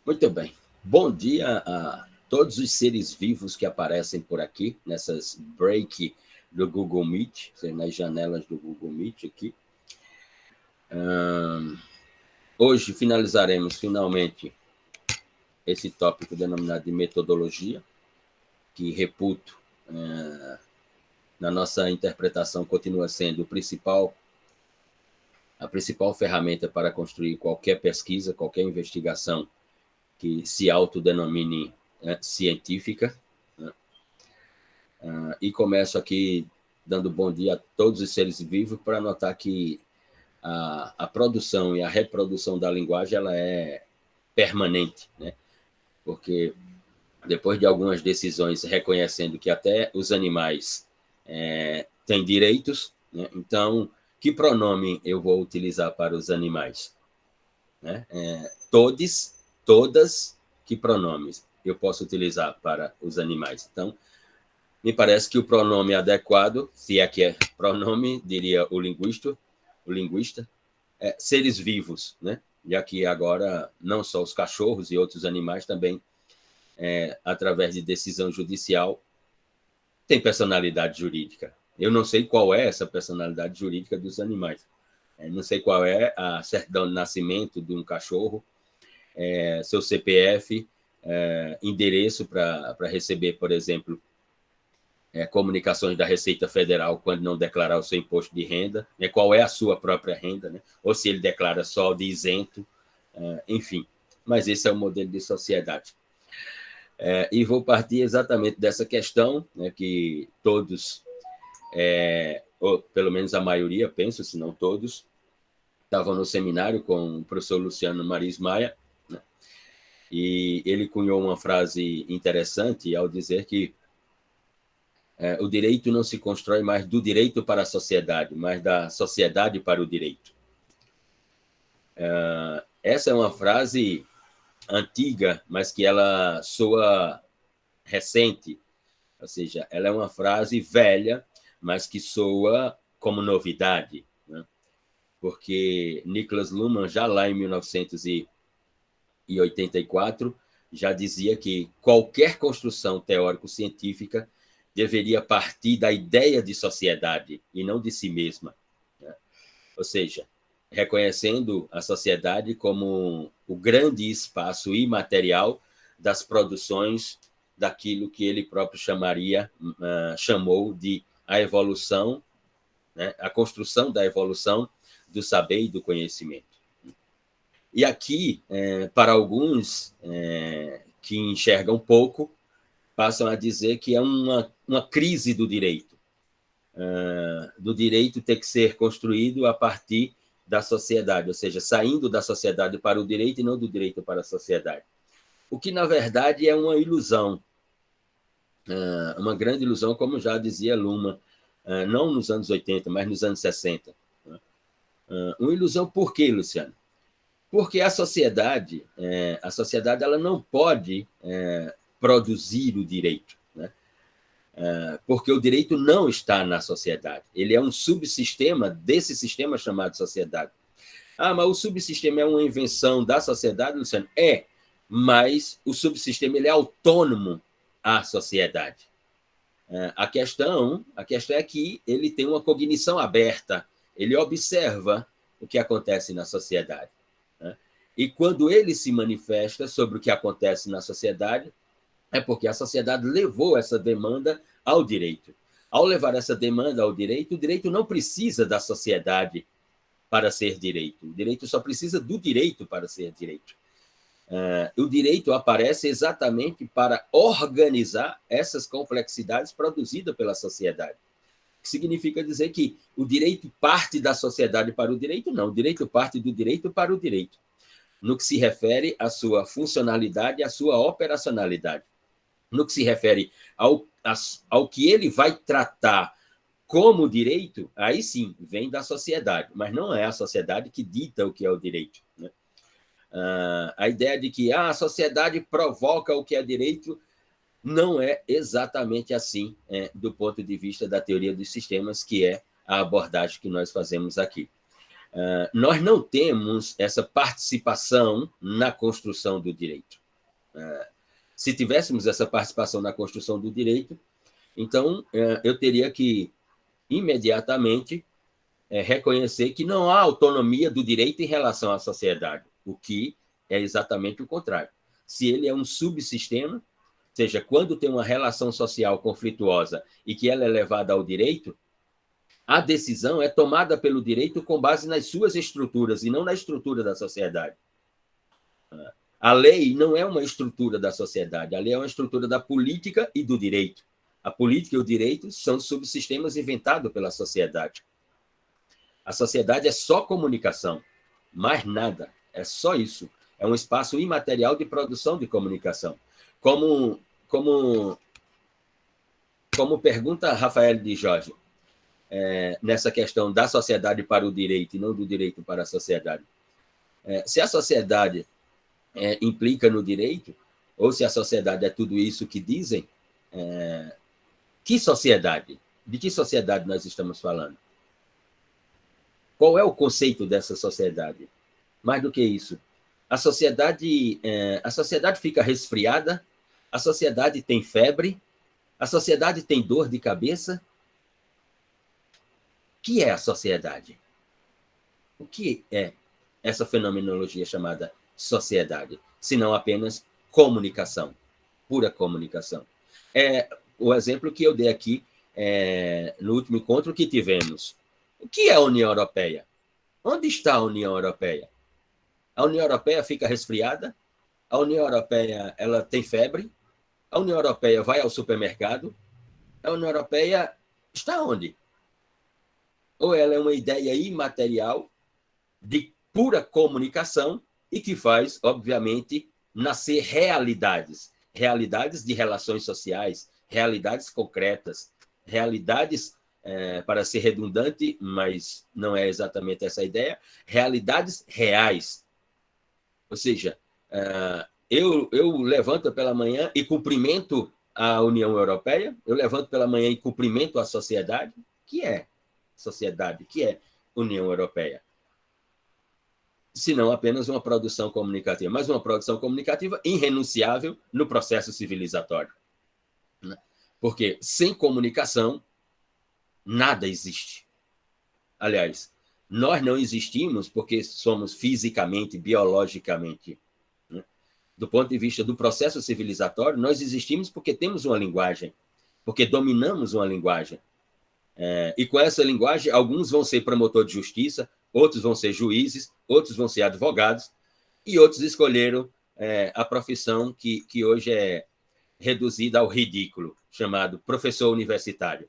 Muito bem. Bom dia a todos os seres vivos que aparecem por aqui, nessas break do Google Meet, nas janelas do Google Meet aqui. Hoje finalizaremos finalmente esse tópico denominado de metodologia, que reputo, na nossa interpretação, continua sendo a principal ferramenta para construir qualquer pesquisa, qualquer investigação que se autodenomine científica. E começo aqui dando bom dia a todos os seres vivos para notar que a produção e a reprodução da linguagem ela é permanente, né? Porque depois de algumas decisões reconhecendo que até os animais têm direitos, né? Então, que pronome eu vou utilizar para os animais? Né? Todes, todas, que pronomes eu posso utilizar para os animais? Então, me parece que o pronome adequado, se é que é pronome, diria o linguista, seres vivos, né? Já que agora não só os cachorros e outros animais também, através de decisão judicial, têm personalidade jurídica. Eu não sei qual é essa personalidade jurídica dos animais. Não sei qual é a certidão de nascimento de um cachorro, seu CPF, endereço para receber, por exemplo, comunicações da Receita Federal quando não declarar o seu imposto de renda, né? Qual é a sua própria renda, né? Ou se ele declara só de isento, enfim. Mas esse é o modelo de sociedade. E vou partir exatamente dessa questão, né, que todos, ou pelo menos a maioria, penso, se não todos, estavam no seminário com o professor Luciano Maris Maia, né? E ele cunhou uma frase interessante ao dizer que o direito não se constrói mais do direito para a sociedade, mas da sociedade para o direito. Essa é uma frase antiga, mas que ela soa recente, ou seja, ela é uma frase velha, mas que soa como novidade, né? Porque Niklas Luhmann, já lá em 1984, já dizia que qualquer construção teórico-científica deveria partir da ideia de sociedade e não de si mesma, né? Ou seja, reconhecendo a sociedade como o grande espaço imaterial das produções daquilo que ele próprio chamou de a evolução, né? A construção da evolução do saber e do conhecimento. E aqui, para alguns que enxergam pouco, passam a dizer que é uma crise do direito ter que ser construído a partir da sociedade, ou seja, saindo da sociedade para o direito e não do direito para a sociedade. O que, na verdade, é uma ilusão, uma grande ilusão, como já dizia Luhmann, não nos anos 80, mas nos anos 60. Uma ilusão por quê, Luciano? Porque a sociedade ela não pode produzir o direito, né? Porque o direito não está na sociedade. Ele é um subsistema desse sistema chamado sociedade. Mas o subsistema é uma invenção da sociedade, Luciano? Mas o subsistema ele é autônomo à sociedade. A questão é que ele tem uma cognição aberta, ele observa o que acontece na sociedade, né? E quando ele se manifesta sobre o que acontece na sociedade, é porque a sociedade levou essa demanda ao direito. Ao levar essa demanda ao direito, o direito não precisa da sociedade para ser direito. O direito só precisa do direito para ser direito. O direito aparece exatamente para organizar essas complexidades produzidas pela sociedade. Que significa dizer que o direito parte da sociedade para o direito? Não, o direito parte do direito para o direito, no que se refere à sua funcionalidade e à sua operacionalidade. No que se refere ao que ele vai tratar como direito, aí sim, vem da sociedade, mas não é a sociedade que dita o que é o direito, né? A ideia de que a sociedade provoca o que é direito não é exatamente assim, do ponto de vista da teoria dos sistemas, que é a abordagem que nós fazemos aqui. Nós não temos essa participação na construção do direito. Se tivéssemos essa participação na construção do direito, então eu teria que imediatamente reconhecer que não há autonomia do direito em relação à sociedade, o que é exatamente o contrário. Se ele é um subsistema, ou seja, quando tem uma relação social conflituosa e que ela é levada ao direito, a decisão é tomada pelo direito com base nas suas estruturas e não na estrutura da sociedade. A lei não é uma estrutura da sociedade, a lei é uma estrutura da política e do direito. A política e o direito são subsistemas inventados pela sociedade. A sociedade é só comunicação, mais nada, é só isso. É um espaço imaterial de produção de comunicação. Como pergunta Rafael de Jorge, nessa questão da sociedade para o direito e não do direito para a sociedade. Se a sociedade implica no direito, ou se a sociedade é tudo isso que dizem, que sociedade? De que sociedade nós estamos falando? Qual é o conceito dessa sociedade? Mais do que isso, a sociedade fica resfriada, a sociedade tem febre, a sociedade tem dor de cabeça. O que é a sociedade? O que é essa fenomenologia chamada sociedade? Se não apenas comunicação, pura comunicação. O exemplo que eu dei aqui no último encontro que tivemos. O que é a União Europeia? Onde está a União Europeia? A União Europeia fica resfriada, a União Europeia ela tem febre, a União Europeia vai ao supermercado, a União Europeia está onde? Ou ela é uma ideia imaterial de pura comunicação e que faz, obviamente, nascer realidades de relações sociais, realidades concretas, realidades, para ser redundante, mas não é exatamente essa a ideia, realidades reais. Ou seja, eu levanto pela manhã e cumprimento a União Europeia, eu levanto pela manhã e cumprimento a sociedade, que é sociedade, que é União Europeia. Se não apenas uma produção comunicativa, mas uma produção comunicativa irrenunciável no processo civilizatório. Porque sem comunicação, nada existe. Aliás, nós não existimos porque somos fisicamente, biologicamente. Do ponto de vista do processo civilizatório, nós existimos porque temos uma linguagem, porque dominamos uma linguagem. E com essa linguagem, alguns vão ser promotor de justiça, outros vão ser juízes, outros vão ser advogados, e outros escolheram a profissão que hoje é reduzida ao ridículo, chamado professor universitário.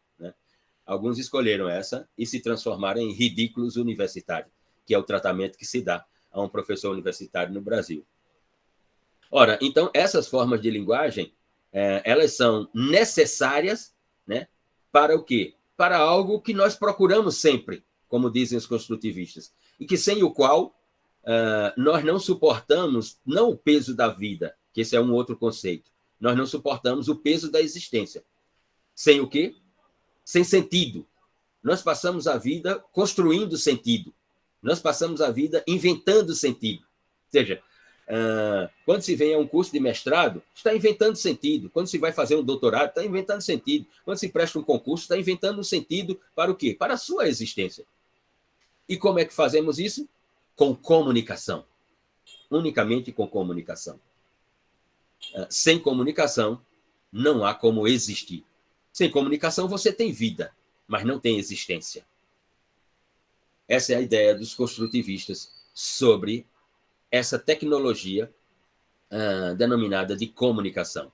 Alguns escolheram essa e se transformaram em ridículos universitários, que é o tratamento que se dá a um professor universitário no Brasil. Ora, então, essas formas de linguagem, elas são necessárias, para o quê? Para algo que nós procuramos sempre, como dizem os construtivistas, e que sem o qual nós não suportamos, não o peso da vida, que esse é um outro conceito, nós não suportamos o peso da existência. Sem o quê? Sem sentido. Nós passamos a vida construindo sentido. Nós passamos a vida inventando sentido. Ou seja, quando se vem a um curso de mestrado, está inventando sentido. Quando se vai fazer um doutorado, está inventando sentido. Quando se presta um concurso, está inventando sentido para o quê? Para a sua existência. E como é que fazemos isso? Com comunicação. Unicamente com comunicação. Sem comunicação, não há como existir. Sem comunicação, você tem vida, mas não tem existência. Essa é a ideia dos construtivistas sobre essa tecnologia denominada de comunicação.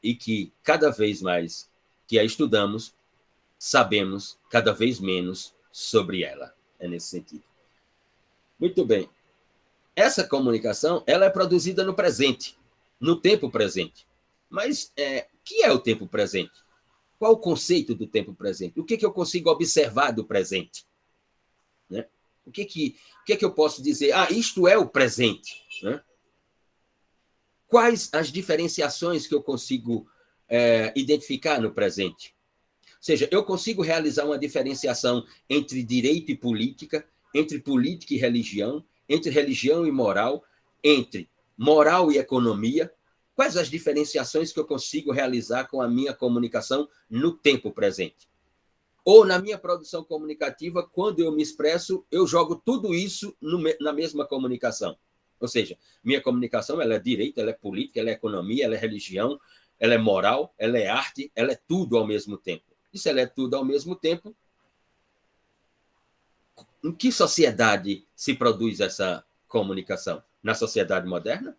E que, cada vez mais que a estudamos, sabemos cada vez menos sobre ela. É nesse sentido. Muito bem. Essa comunicação ela é produzida no presente, no tempo presente. Mas o que é o tempo presente? Qual o conceito do tempo presente? O que eu consigo observar do presente? O que eu posso dizer? Isto é o presente. Quais as diferenciações que eu consigo identificar no presente? seja, eu consigo realizar uma diferenciação entre direito e política, entre política e religião, entre religião e moral, entre moral e economia. Quais as diferenciações que eu consigo realizar com a minha comunicação no tempo presente? Ou na minha produção comunicativa, quando eu me expresso, eu jogo tudo isso na mesma comunicação. Ou seja, minha comunicação ela é direito, ela é política, ela é economia, ela é religião, ela é moral, ela é arte, ela é tudo ao mesmo tempo. E se ela é tudo ao mesmo tempo, em que sociedade se produz essa comunicação? Na sociedade moderna?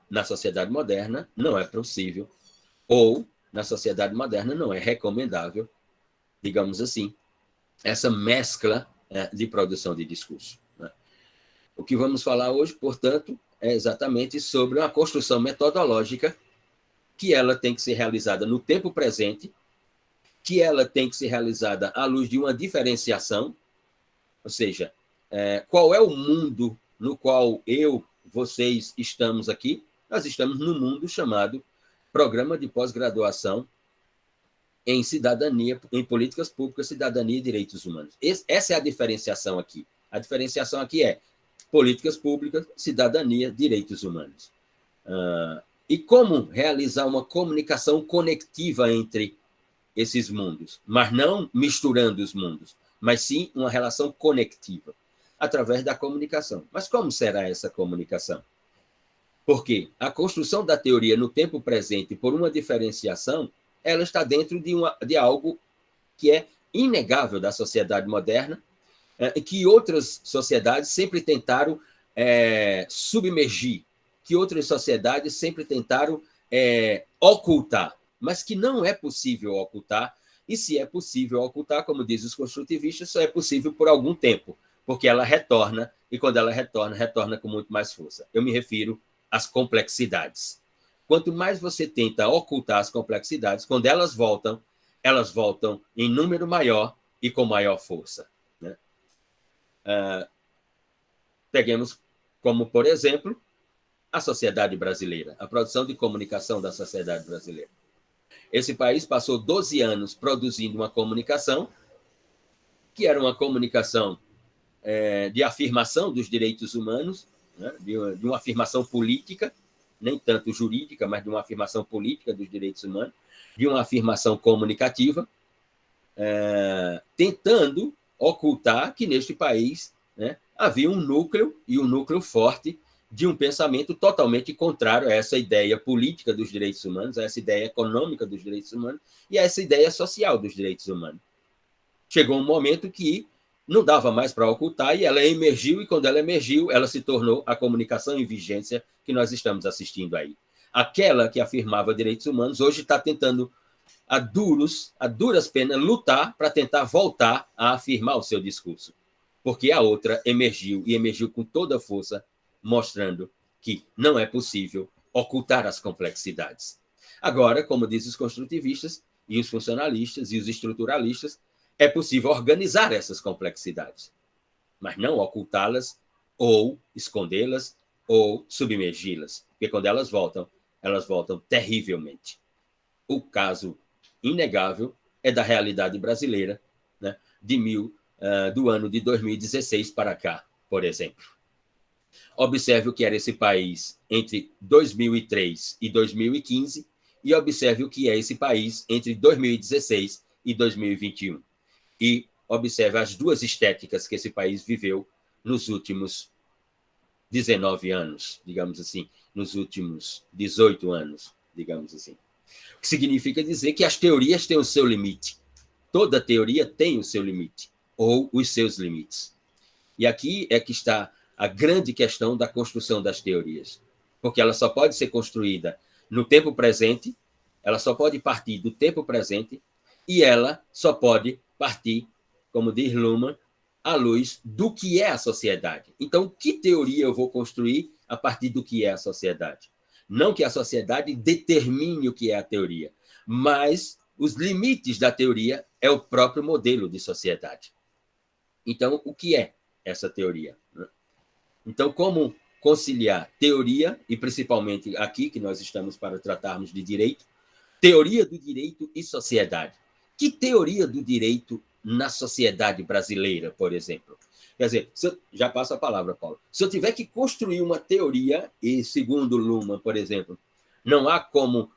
Na sociedade moderna não é possível, ou na sociedade moderna não é recomendável, digamos assim, essa mescla de produção de discurso. O que vamos falar hoje, portanto, é exatamente sobre uma construção metodológica que ela tem que ser realizada no tempo presente, que ela tem que ser realizada à luz de uma diferenciação, ou seja, qual é o mundo no qual vocês estamos aqui? Nós estamos num mundo chamado Programa de Pós-Graduação em Cidadania, em Políticas Públicas, Cidadania e Direitos Humanos. Essa é a diferenciação aqui. A diferenciação aqui é políticas públicas, cidadania, direitos humanos. E como realizar uma comunicação conectiva entre esses mundos, mas não misturando os mundos, mas sim uma relação conectiva, através da comunicação. Mas como será essa comunicação? Porque a construção da teoria no tempo presente, por uma diferenciação, ela está dentro de algo que é inegável da sociedade moderna, que outras sociedades sempre tentaram submergir, que outras sociedades sempre tentaram ocultar, mas que não é possível ocultar, e se é possível ocultar, como dizem os construtivistas, só é possível por algum tempo, porque ela retorna, e quando ela retorna com muito mais força. Eu me refiro às complexidades. Quanto mais você tenta ocultar as complexidades, quando elas voltam em número maior e com maior força. Né? Peguemos como, por exemplo, a sociedade brasileira, a produção de comunicação da sociedade brasileira. Esse país passou 12 anos produzindo uma comunicação que era uma comunicação de afirmação dos direitos humanos, né? de uma afirmação política, nem tanto jurídica, mas de uma afirmação política dos direitos humanos, de uma afirmação comunicativa, tentando ocultar que neste país, né, havia um núcleo, e um núcleo forte, de um pensamento totalmente contrário a essa ideia política dos direitos humanos, a essa ideia econômica dos direitos humanos e a essa ideia social dos direitos humanos. Chegou um momento que não dava mais para ocultar e ela emergiu, e quando ela emergiu, ela se tornou a comunicação em vigência que nós estamos assistindo aí. Aquela que afirmava direitos humanos hoje está tentando, a duras penas, lutar para tentar voltar a afirmar o seu discurso, porque a outra emergiu, e emergiu com toda a força, mostrando que não é possível ocultar as complexidades. Agora, como dizem os construtivistas, e os funcionalistas, e os estruturalistas, é possível organizar essas complexidades, mas não ocultá-las, ou escondê-las, ou submergi-las, porque quando elas voltam terrivelmente. O caso inegável é da realidade brasileira, né, do ano de 2016 para cá, por exemplo. Observe o que era esse país entre 2003 e 2015 e observe o que é esse país entre 2016 e 2021. E observe as duas estéticas que esse país viveu nos últimos 19 anos, digamos assim, nos últimos 18 anos, digamos assim. O que significa dizer que as teorias têm o seu limite. Toda teoria tem o seu limite, ou os seus limites. E aqui é que está a grande questão da construção das teorias, porque ela só pode ser construída no tempo presente, ela só pode partir do tempo presente, e ela só pode partir, como diz Luhmann, à luz do que é a sociedade. Então, que teoria eu vou construir a partir do que é a sociedade? Não que a sociedade determine o que é a teoria, mas os limites da teoria é o próprio modelo de sociedade. Então, o que é essa teoria? Então, como conciliar teoria, e principalmente aqui, que nós estamos para tratarmos de direito, Teoria do direito e sociedade. Que teoria do direito na sociedade brasileira, por exemplo? Quer dizer, já passo a palavra, Paulo. Se eu tiver que construir uma teoria, e segundo Luhmann, por exemplo, não há como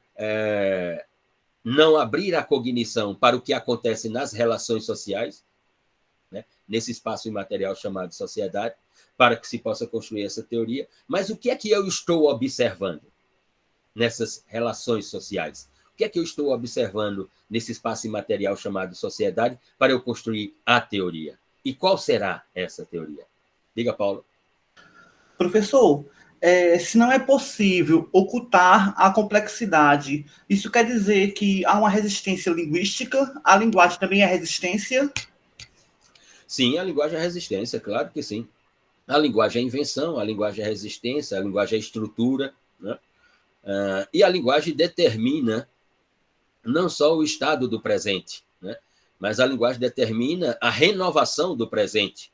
não abrir a cognição para o que acontece nas relações sociais, né, nesse espaço imaterial chamado sociedade, para que se possa construir essa teoria. Mas o que é que eu estou observando nessas relações sociais? O que é que eu estou observando nesse espaço imaterial chamado sociedade para eu construir a teoria? E qual será essa teoria? Diga, Paulo. Professor, se não é possível ocultar a complexidade, isso quer dizer que há uma resistência linguística? A linguagem também é resistência? Sim, a linguagem é resistência, claro que sim. A linguagem é invenção, a linguagem é resistência, a linguagem é estrutura, né? E a linguagem determina não só o estado do presente, né? Mas a linguagem determina a renovação do presente,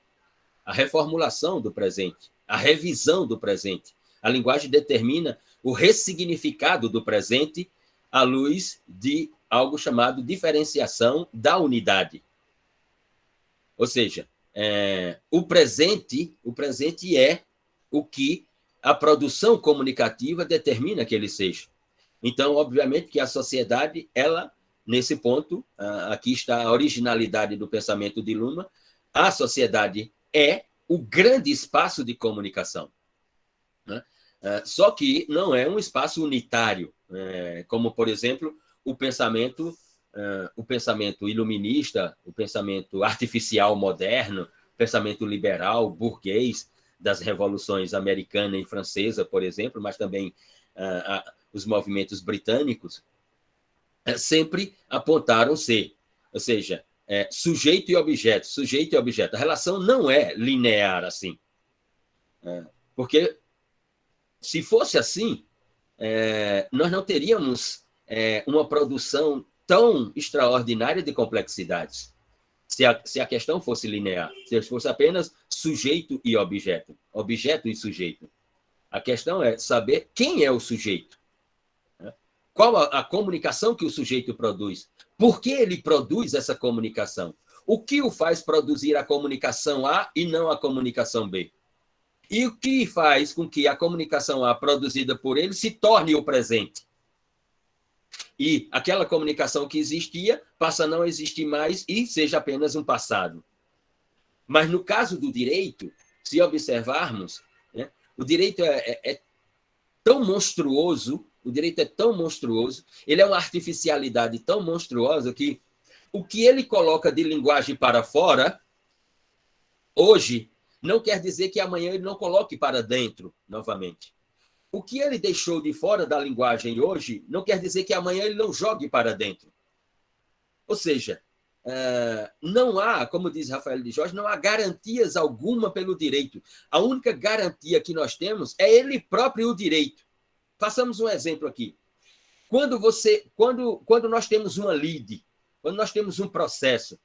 a reformulação do presente, a revisão do presente. A linguagem determina o ressignificado do presente à luz de algo chamado diferenciação da unidade. Ou seja, o presente é o que a produção comunicativa determina que ele seja. Então, obviamente que a sociedade, ela, nesse ponto, aqui está a originalidade do pensamento de Luhmann, a sociedade é o grande espaço de comunicação, né? Só que não é um espaço unitário, como, por exemplo, o pensamento iluminista, o pensamento artificial moderno, o pensamento liberal, burguês, das revoluções americana e francesa, por exemplo, mas também os movimentos britânicos, sempre apontaram ser, ou seja, sujeito e objeto, sujeito e objeto. A relação não é linear assim. Porque se fosse assim, nós não teríamos uma produção tão extraordinária de complexidades. Se a questão fosse linear, se fosse apenas sujeito e objeto, objeto e sujeito. A questão é saber quem é o sujeito. Qual a comunicação que o sujeito produz? Por que ele produz essa comunicação? O que o faz produzir a comunicação A e não a comunicação B? E o que faz com que a comunicação A produzida por ele se torne o presente? E aquela comunicação que existia passa a não existir mais e seja apenas um passado. Mas no caso do direito, se observarmos, né, o direito é tão monstruoso, o direito é tão monstruoso, ele é uma artificialidade tão monstruosa que o que ele coloca de linguagem para fora, hoje, não quer dizer que amanhã ele não coloque para dentro novamente. O que ele deixou de fora da linguagem hoje, não quer dizer que amanhã ele não jogue para dentro. Ou seja, não há, como diz Rafael de Jorge, não há garantias alguma pelo direito. A única garantia que nós temos é ele próprio, o direito. Façamos um exemplo aqui. Quando nós temos uma lide, quando nós temos um processo,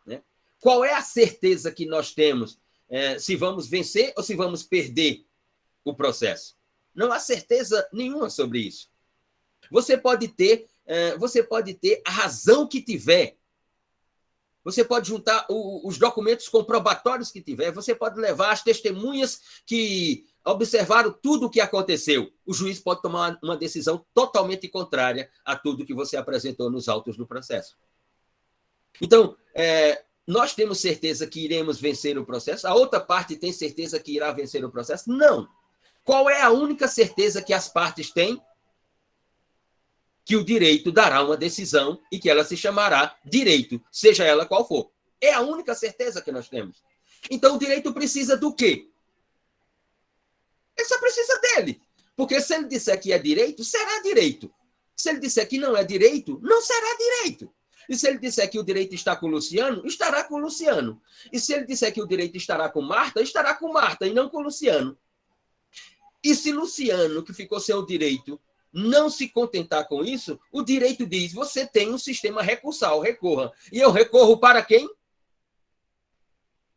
né, qual é a certeza que nós temos se vamos vencer ou se vamos perder o processo? Não há certeza nenhuma sobre isso. Você pode ter a razão que tiver. Você pode juntar os documentos comprobatórios que tiver. Você pode levar as testemunhas que observaram tudo o que aconteceu. O juiz pode tomar uma decisão totalmente contrária a tudo que você apresentou nos autos do processo. Então, nós temos certeza que iremos vencer o processo? A outra parte tem certeza que irá vencer o processo? Não. Qual é a única certeza que as partes têm? Que o direito dará uma decisão e que ela se chamará direito, seja ela qual for. É a única certeza que nós temos. Então, o direito precisa do quê? Ele só precisa dele. Porque se ele disser que é direito, será direito. Se ele disser que não é direito, não será direito. E se ele disser que o direito está com o Luciano, estará com o Luciano. E se ele disser que o direito estará com Marta, estará com Marta e não com o Luciano. E se Luciano, que ficou sem o direito, não se contentar com isso, o direito diz, você tem um sistema recursal, recorra. E eu recorro para quem?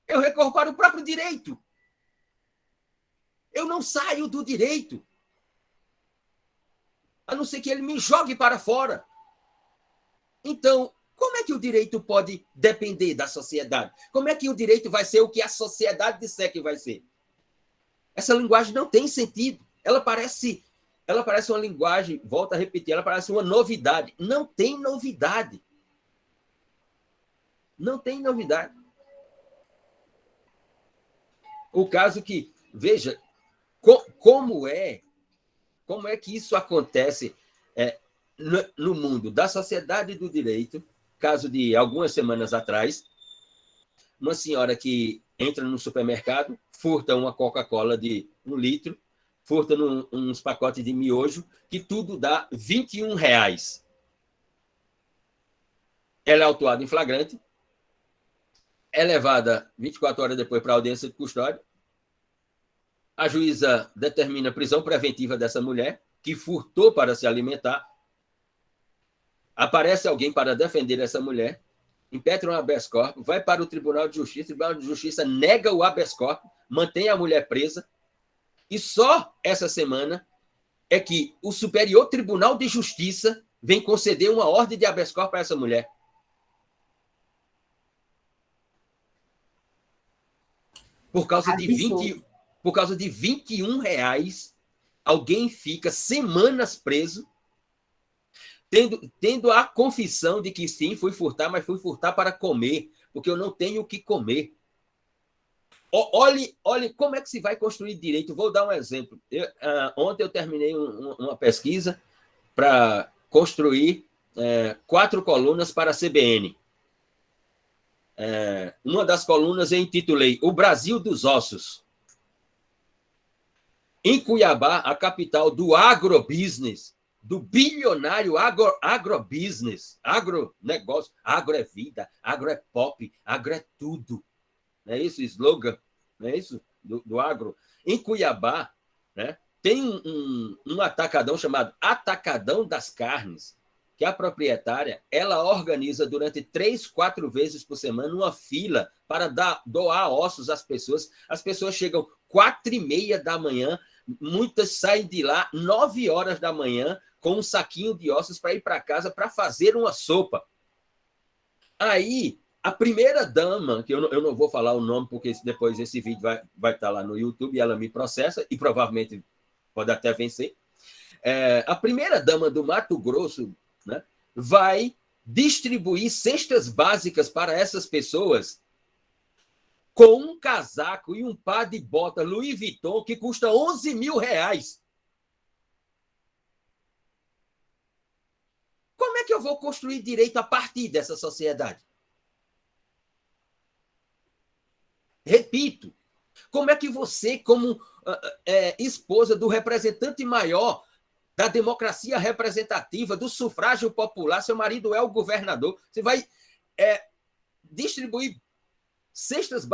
Eu recorro para o próprio direito. Eu não saio do direito. A não ser que ele me jogue para fora. Então, como é que o direito pode depender da sociedade? Como é que o direito vai ser o que a sociedade disser que vai ser? Essa linguagem não tem sentido. Ela parece uma linguagem, volto a repetir, ela parece uma novidade. Não tem novidade. Não tem novidade. O caso que, veja, como é que isso acontece no mundo da sociedade do direito. Caso de algumas semanas atrás, uma senhora que entra no supermercado, furta uma Coca-Cola de 1 litro, furta uns pacotes de miojo, que tudo dá R$ 21. Ela é autuada em flagrante, é levada 24 horas depois para a audiência de custódia. A juíza determina a prisão preventiva dessa mulher, que furtou para se alimentar. Aparece alguém para defender essa mulher, impetra um habeas corpus, vai para o Tribunal de Justiça, o Tribunal de Justiça nega o habeas corpus, mantém a mulher presa, e só essa semana é que o Superior Tribunal de Justiça vem conceder uma ordem de habeas corpus para essa mulher. Por causa de R$ 21, alguém fica semanas preso, tendo a confissão de que sim, fui furtar, mas fui furtar para comer, porque eu não tenho o que comer. Olhe como é que se vai construir direito. Vou dar um exemplo. Ontem eu terminei uma pesquisa para construir 4 colunas para a CBN. Uma das colunas eu intitulei O Brasil dos Ossos. Em Cuiabá, a capital do agrobusiness, do bilionário agrobusiness, agronegócio, agro é vida, agro é pop, agro é tudo. Não é isso o slogan? Não é isso? Do agro. Em Cuiabá, né, tem um atacadão chamado Atacadão das Carnes, que a proprietária ela organiza durante 3, 4 vezes por semana uma fila para doar ossos às pessoas. As pessoas chegam 4h30 da manhã, muitas saem de lá 9 horas da manhã com um saquinho de ossos para ir para casa para fazer uma sopa. Aí, a primeira dama, que eu não vou falar o nome, porque depois esse vídeo vai estar lá no YouTube e ela me processa, e provavelmente pode até vencer. A primeira dama do Mato Grosso, né, vai distribuir cestas básicas para essas pessoas com um casaco e um par de bota Louis Vuitton que custa R$ 11 mil. Como é que eu vou construir direito a partir dessa sociedade? Repito, como é que você, como esposa do representante maior da democracia representativa, do sufrágio popular, seu marido é o governador, você vai distribuir cestas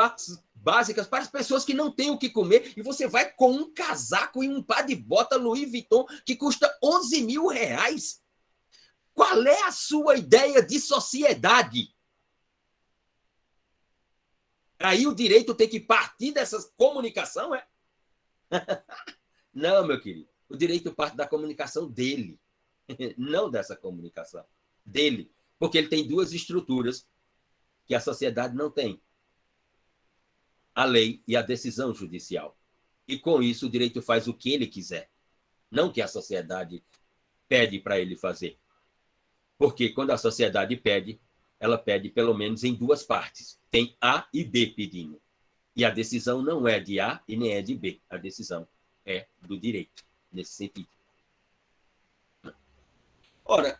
básicas para as pessoas que não têm o que comer, e você vai com um casaco e um par de bota Louis Vuitton que custa R$ 11 mil? Qual é a sua ideia de sociedade? Aí o direito tem que partir dessa comunicação, é? Não, meu querido. O direito parte da comunicação dele, não dessa comunicação. Dele. Porque ele tem 2 estruturas que a sociedade não tem: a lei e a decisão judicial. E com isso o direito faz o que ele quiser, não o que a sociedade pede para ele fazer. Porque quando a sociedade pede, ela pede pelo menos em 2 partes. Tem A e B pedindo. E a decisão não é de A e nem é de B. A decisão é do direito, nesse sentido. Ora,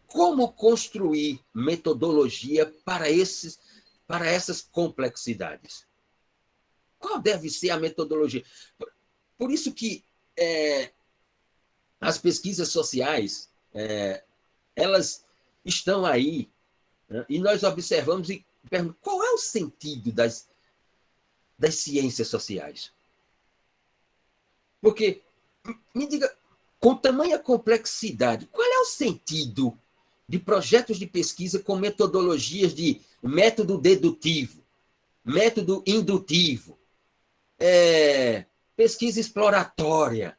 como construir metodologia para essas complexidades? Qual deve ser a metodologia? Por isso que as pesquisas sociais, elas estão aí, né? E nós observamos e perguntamos qual é o sentido das ciências sociais. Porque, me diga, com tamanha complexidade, qual é o sentido de projetos de pesquisa com metodologias de método dedutivo, método indutivo, pesquisa exploratória?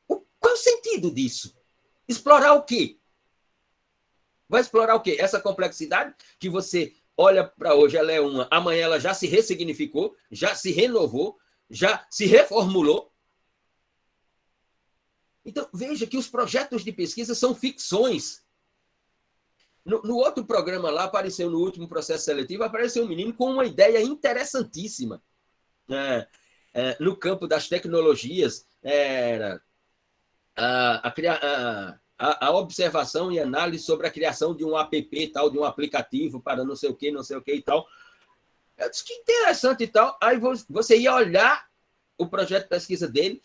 Qual é o sentido disso? Explorar o quê? Vai explorar o quê? Essa complexidade que você olha para hoje, ela é uma, amanhã ela já se ressignificou, já se renovou, já se reformulou. Então, veja que os projetos de pesquisa são ficções. No outro programa lá, apareceu no último processo seletivo, apareceu um menino com uma ideia interessantíssima. No campo das tecnologias, a observação e análise sobre a criação de um app, tal, de um aplicativo para não sei o que e tal. Eu disse que interessante e tal. Aí você ia olhar o projeto de pesquisa dele,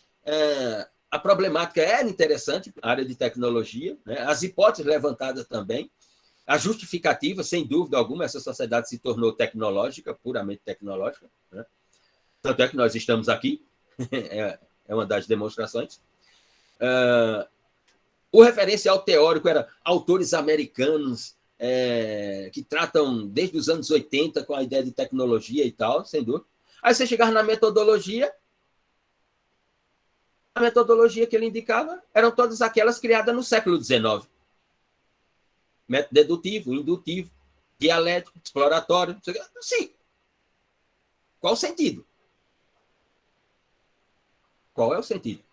a problemática era interessante, a área de tecnologia, né? As hipóteses levantadas também, a justificativa, sem dúvida alguma, essa sociedade se tornou tecnológica, puramente tecnológica, né? Tanto é que nós estamos aqui, é uma das demonstrações. O referencial teórico era autores americanos que tratam desde os anos 80 com a ideia de tecnologia e tal, sem dúvida. Aí você chegar na metodologia, a metodologia que ele indicava eram todas aquelas criadas no século XIX. Método dedutivo, indutivo, dialético, exploratório. Sim. Qual o sentido? Qual é o sentido?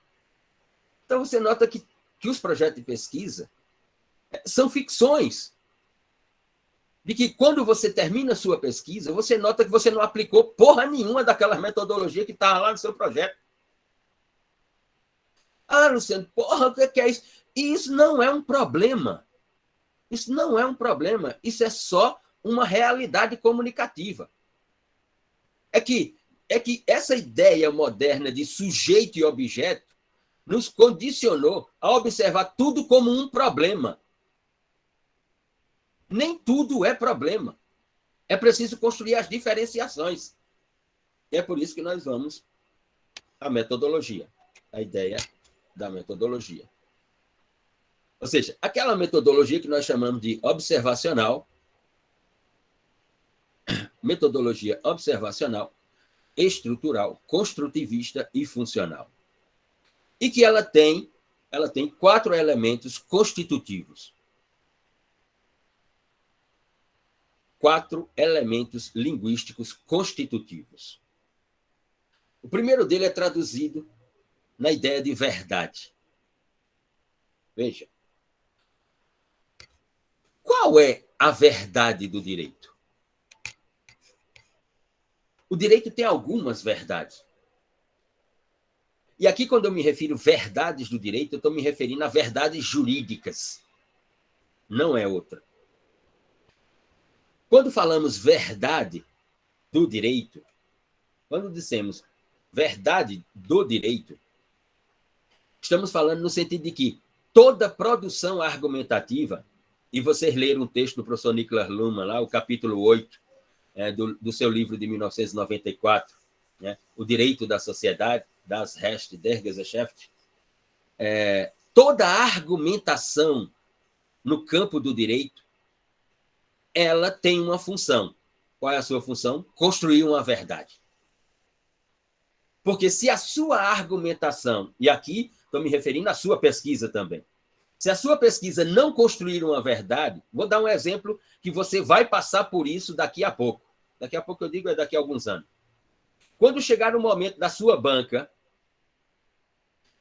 Então, você nota que os projetos de pesquisa são ficções. De que quando você termina a sua pesquisa, você nota que você não aplicou porra nenhuma daquela metodologia que estava lá no seu projeto. Ah, Luciano, porra, o que é isso? E isso não é um problema. Isso não é um problema. Isso é só uma realidade comunicativa. É que essa ideia moderna de sujeito e objeto nos condicionou a observar tudo como um problema. Nem tudo é problema. É preciso construir as diferenciações. E é por isso que nós vamos à metodologia, a ideia da metodologia. Ou seja, aquela metodologia que nós chamamos de observacional, metodologia observacional, estrutural, construtivista e funcional. E que ela tem 4 elementos constitutivos. 4 elementos linguísticos constitutivos. O primeiro dele é traduzido na ideia de verdade. Veja. Qual é a verdade do direito? O direito tem algumas verdades. E aqui, quando eu me refiro verdades do direito, eu estou me referindo a verdades jurídicas. Não é outra. Quando falamos verdade do direito, quando dissemos verdade do direito, estamos falando no sentido de que toda produção argumentativa, e vocês leram um texto do professor Niklas Luhmann, lá, o capítulo 8, do seu livro de 1994, né, O Direito da Sociedade, das Recht der Gesellschaft, toda argumentação no campo do direito, ela tem uma função. Qual é a sua função? Construir uma verdade. Porque se a sua argumentação, e aqui estou me referindo à sua pesquisa também, se a sua pesquisa não construir uma verdade, vou dar um exemplo que você vai passar por isso daqui a pouco. Daqui a pouco eu digo, é daqui a alguns anos. Quando chegar o momento da sua banca,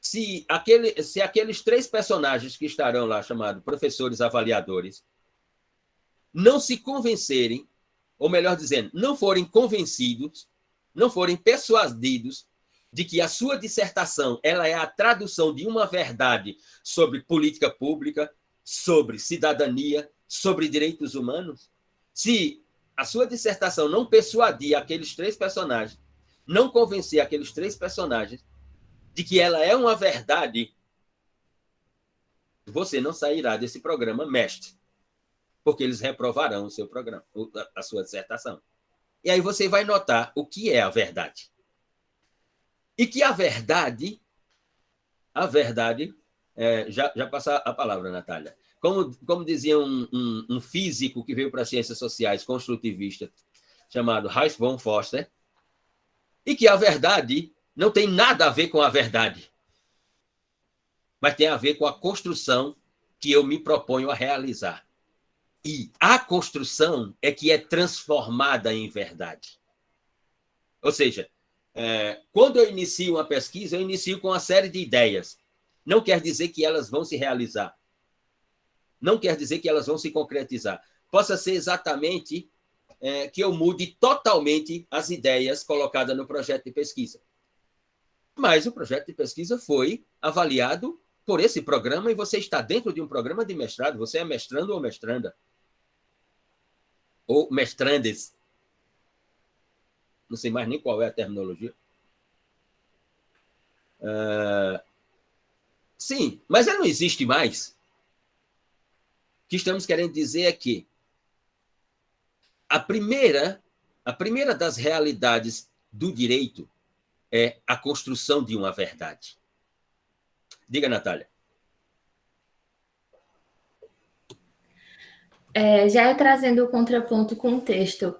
se aqueles 3 personagens que estarão lá, chamados professores avaliadores, não se convencerem, ou melhor dizendo, não forem convencidos, não forem persuadidos de que a sua dissertação ela é a tradução de uma verdade sobre política pública, sobre cidadania, sobre direitos humanos, se a sua dissertação não persuadir aqueles 3 personagens, não convencer aqueles 3 personagens de que ela é uma verdade, você não sairá desse programa mestre, porque eles reprovarão o seu programa, a sua dissertação. E aí você vai notar o que é a verdade. E que a verdade, já passa a palavra, Natália, como dizia um físico que veio para as ciências sociais, construtivista, chamado Heinz von Foster, e que a verdade não tem nada a ver com a verdade, mas tem a ver com a construção que eu me proponho a realizar. E a construção é que é transformada em verdade. Ou seja, quando eu inicio uma pesquisa, eu inicio com uma série de ideias. Não quer dizer que elas vão se realizar. Não quer dizer que elas vão se concretizar. Possa ser exatamente que eu mude totalmente as ideias colocadas no projeto de pesquisa. Mas o projeto de pesquisa foi avaliado por esse programa e você está dentro de um programa de mestrado. Você é mestrando ou mestranda. Ou mestrandes. Não sei mais nem qual é a terminologia. Sim, mas ela não existe mais. O que estamos querendo dizer é que a primeira das realidades do direito é a construção de uma verdade. Diga, Natália. Já trazendo o contraponto com o texto,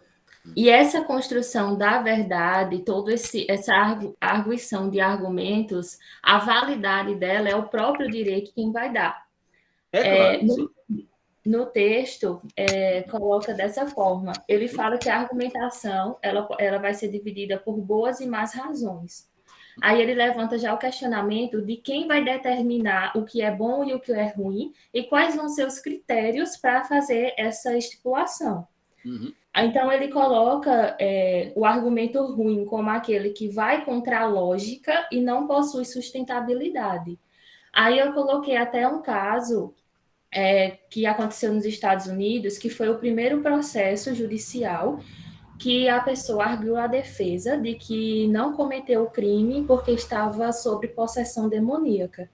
e essa construção da verdade, toda essa arguição de argumentos, a validade dela é o próprio direito quem vai dar. Claro, no texto, coloca dessa forma. Ele fala que a argumentação ela vai ser dividida por boas e más razões. Aí ele levanta já o questionamento de quem vai determinar o que é bom e o que é ruim e quais vão ser os critérios para fazer essa estipulação. Uhum. Então, ele coloca o argumento ruim como aquele que vai contra a lógica e não possui sustentabilidade. Aí eu coloquei até um caso que aconteceu nos Estados Unidos, que foi o primeiro processo judicial que a pessoa arguiu a defesa de que não cometeu o crime porque estava sob possessão demoníaca.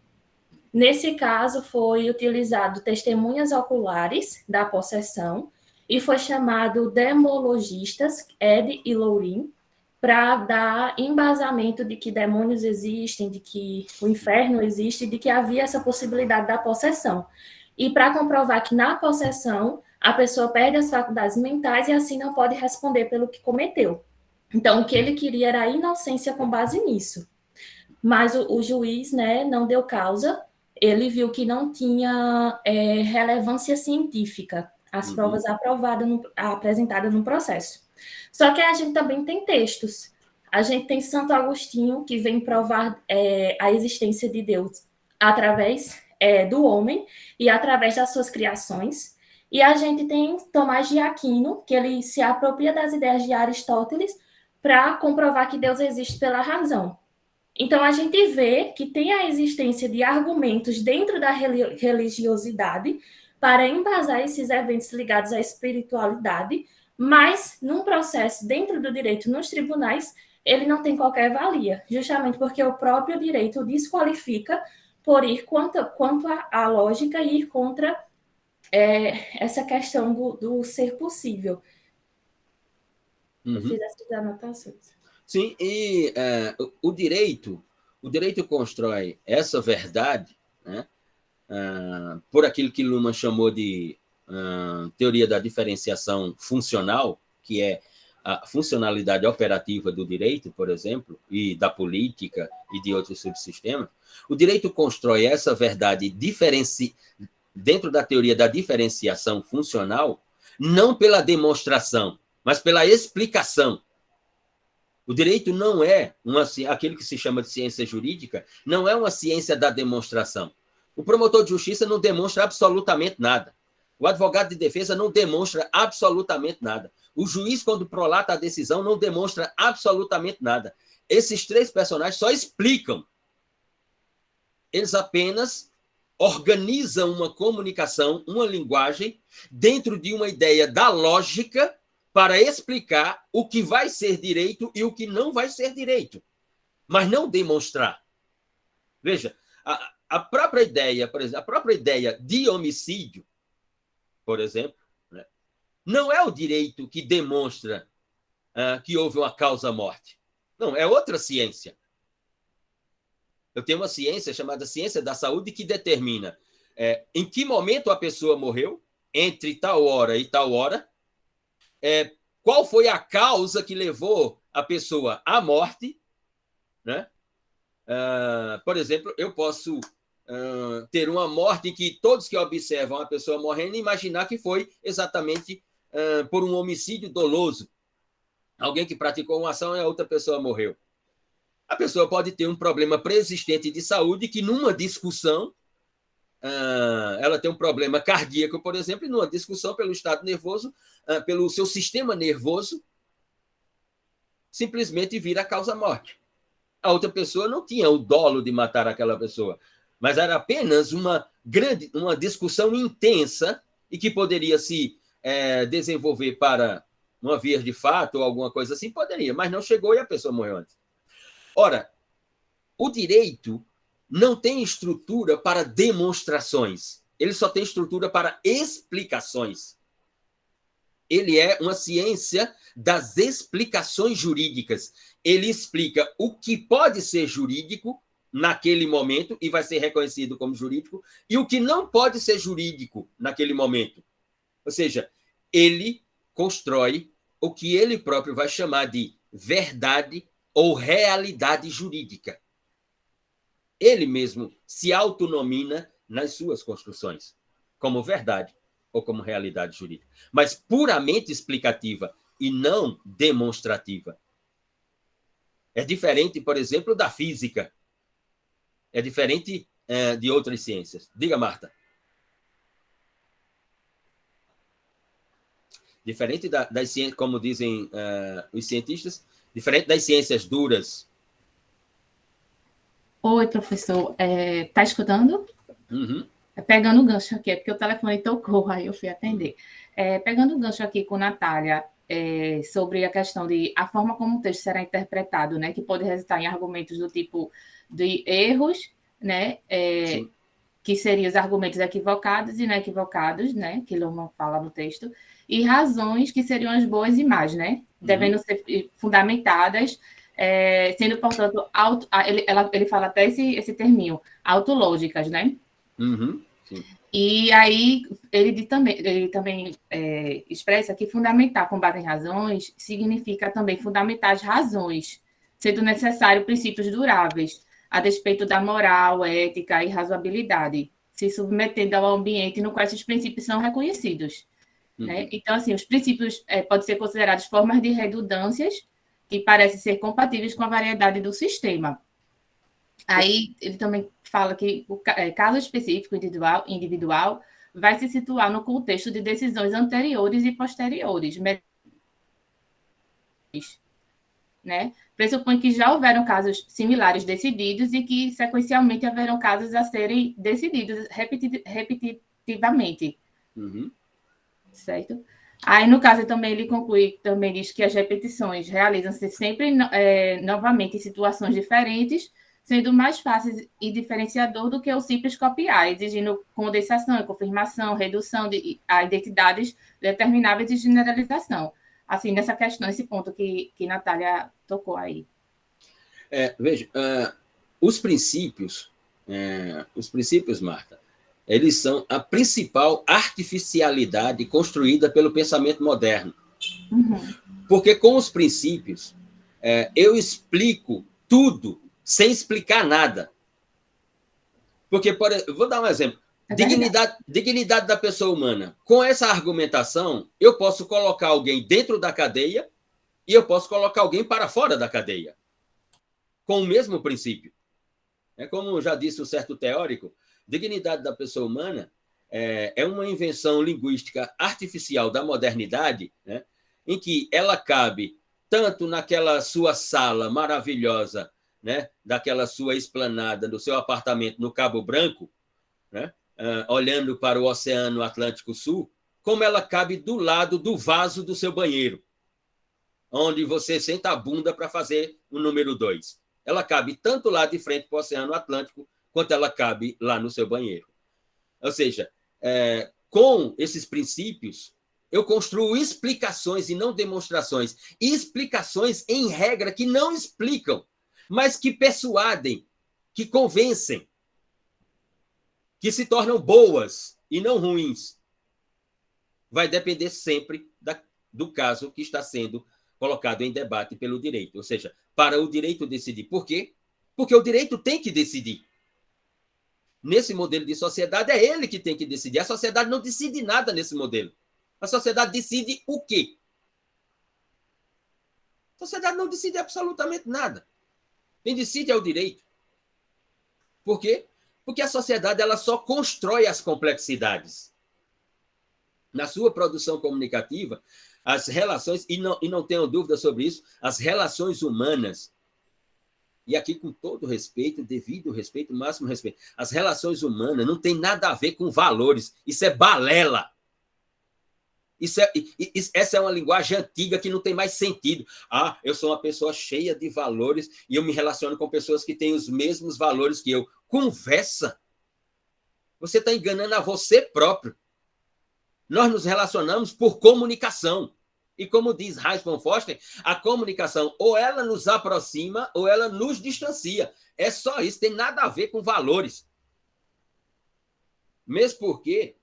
Nesse caso, foi utilizado testemunhas oculares da possessão e foi chamado demologistas, Ed e Lourin, para dar embasamento de que demônios existem, de que o inferno existe, de que havia essa possibilidade da possessão. E para comprovar que na possessão a pessoa perde as faculdades mentais e assim não pode responder pelo que cometeu. Então, o que ele queria era a inocência com base nisso. Mas o juiz, né, não deu causa, ele viu que não tinha relevância científica as provas apresentadas no processo. Só que a gente também tem textos. A gente tem Santo Agostinho, que vem provar a existência de Deus através do homem e através das suas criações. E a gente tem Tomás de Aquino, que ele se apropria das ideias de Aristóteles para comprovar que Deus existe pela razão. Então, a gente vê que tem a existência de argumentos dentro da religiosidade para embasar esses eventos ligados à espiritualidade, mas num processo dentro do direito nos tribunais, ele não tem qualquer valia, justamente porque o próprio direito desqualifica por ir quanto à lógica e ir contra essa questão do ser possível. Uhum. Eu fiz essas anotações. Sim, e o direito constrói essa verdade, né, por aquilo que Luhmann chamou de teoria da diferenciação funcional, que é a funcionalidade operativa do direito, por exemplo, e da política e de outros subsistemas. O direito constrói essa verdade dentro da teoria da diferenciação funcional, não pela demonstração, mas pela explicação. O direito não é aquilo que se chama de ciência jurídica, não é uma ciência da demonstração. O promotor de justiça não demonstra absolutamente nada. O advogado de defesa não demonstra absolutamente nada. O juiz, quando prolata a decisão, não demonstra absolutamente nada. Esses três personagens só explicam. Eles apenas organizam uma comunicação, uma linguagem, dentro de uma ideia da lógica, para explicar o que vai ser direito e o que não vai ser direito, mas não demonstrar. Veja, a própria ideia, por exemplo, a própria ideia de homicídio, por exemplo, né, não é o direito que demonstra que houve uma causa-morte. Não, é outra ciência. Eu tenho uma ciência chamada ciência da saúde que determina em que momento a pessoa morreu, entre tal hora e tal hora, qual foi a causa que levou a pessoa à morte, né? Por exemplo, eu posso ter uma morte em que todos que observam a pessoa morrendo imaginar que foi exatamente por um homicídio doloso. Alguém que praticou uma ação e a outra pessoa morreu. A pessoa pode ter um problema preexistente de saúde que, numa discussão, ela tem um problema cardíaco, por exemplo, e numa discussão pelo estado nervoso, pelo seu sistema nervoso, simplesmente vira a causa-morte. A outra pessoa não tinha o dolo de matar aquela pessoa, mas era apenas uma discussão intensa e que poderia se desenvolver para uma via de fato ou alguma coisa assim, poderia, mas não chegou e a pessoa morreu antes. Ora, o direito não tem estrutura para demonstrações, ele só tem estrutura para explicações. Ele é uma ciência das explicações jurídicas. Ele explica o que pode ser jurídico naquele momento e vai ser reconhecido como jurídico, e o que não pode ser jurídico naquele momento. Ou seja, ele constrói o que ele próprio vai chamar de verdade ou realidade jurídica. Ele mesmo se autonomina nas suas construções, como verdade ou como realidade jurídica, mas puramente explicativa e não demonstrativa. É diferente, por exemplo, da física. É diferente de outras ciências. Diga, Marta. Diferente das ciências, como dizem os cientistas, diferente das ciências duras. Oi, professor. Tá escutando? Uhum. Pegando o gancho aqui, é porque o telefone tocou, aí eu fui atender. Pegando o gancho aqui com a Natália, sobre a questão de a forma como o texto será interpretado, né, que pode resultar em argumentos do tipo de erros, né, que seriam os argumentos equivocados e não equivocados, né, que Luhmann fala no texto, e razões que seriam as boas e más, né, devendo ser fundamentadas, sendo, portanto, ele fala até esse terminho, autológicas, né? Uhum, sim. E aí ele também expressa que fundamentar com base em razões significa também fundamentar as razões, sendo necessário princípios duráveis, a despeito da moral, ética e razoabilidade, se submetendo ao ambiente no qual esses princípios são reconhecidos. Né? Então, assim, os princípios podem ser considerados formas de redundâncias que parecem ser compatíveis com a variedade do sistema. Aí ele também fala que o caso específico individual vai se situar no contexto de decisões anteriores e posteriores, né? Pressupõe que já houveram casos similares decididos e que, sequencialmente, haverão casos a serem decididos repetitivamente. Certo? Aí, no caso, também ele conclui, também diz que as repetições realizam-se sempre novamente em situações diferentes, sendo mais fácil e diferenciador do que o simples copiar, exigindo condensação, confirmação, redução a identidades determináveis e generalização. Assim, nessa questão, esse ponto que Natália tocou aí. Veja, os princípios, Marta, eles são a principal artificialidade construída pelo pensamento moderno. Porque com os princípios, eu explico tudo sem explicar nada. Porque, vou dar um exemplo. Dignidade da pessoa humana. Com essa argumentação, eu posso colocar alguém dentro da cadeia e eu posso colocar alguém para fora da cadeia. Com o mesmo princípio. Como já disse o certo teórico, dignidade da pessoa humana é uma invenção linguística artificial da modernidade, né, em que ela cabe tanto naquela sua sala maravilhosa, né, daquela sua esplanada, do seu apartamento no Cabo Branco, né, olhando para o Oceano Atlântico Sul, como ela cabe do lado do vaso do seu banheiro, onde você senta a bunda para fazer o número 2. Ela cabe tanto lá de frente para o Oceano Atlântico, quanto ela cabe lá no seu banheiro. Ou seja, com esses princípios, eu construo explicações e não demonstrações. E explicações, em regra, que não explicam, mas que persuadem, que convencem, que se tornam boas e não ruins. Vai depender sempre do caso que está sendo colocado em debate pelo direito. Ou seja, para o direito decidir. Por quê? Porque o direito tem que decidir. nesse modelo de sociedade, é ele que tem que decidir. A sociedade não decide nada nesse modelo. A sociedade decide o quê? A sociedade não decide absolutamente nada. Quem decide é o direito. Por quê? Porque a sociedade ela só constrói as complexidades. Na sua produção comunicativa, as relações, e não tenham dúvida sobre isso, as relações humanas, e aqui com todo respeito, devido respeito, máximo respeito, as relações humanas não tem nada a ver com valores, isso é balela. Essa é uma linguagem antiga que não tem mais sentido. Ah, eu sou uma pessoa cheia de valores e eu me relaciono com pessoas que têm os mesmos valores que eu. Conversa! Você está enganando a você próprio. Nós nos relacionamos por comunicação. E como diz Hans von Foster, a comunicação ou ela nos aproxima ou ela nos distancia. É só isso, tem nada a ver com valores. Mesmo porque,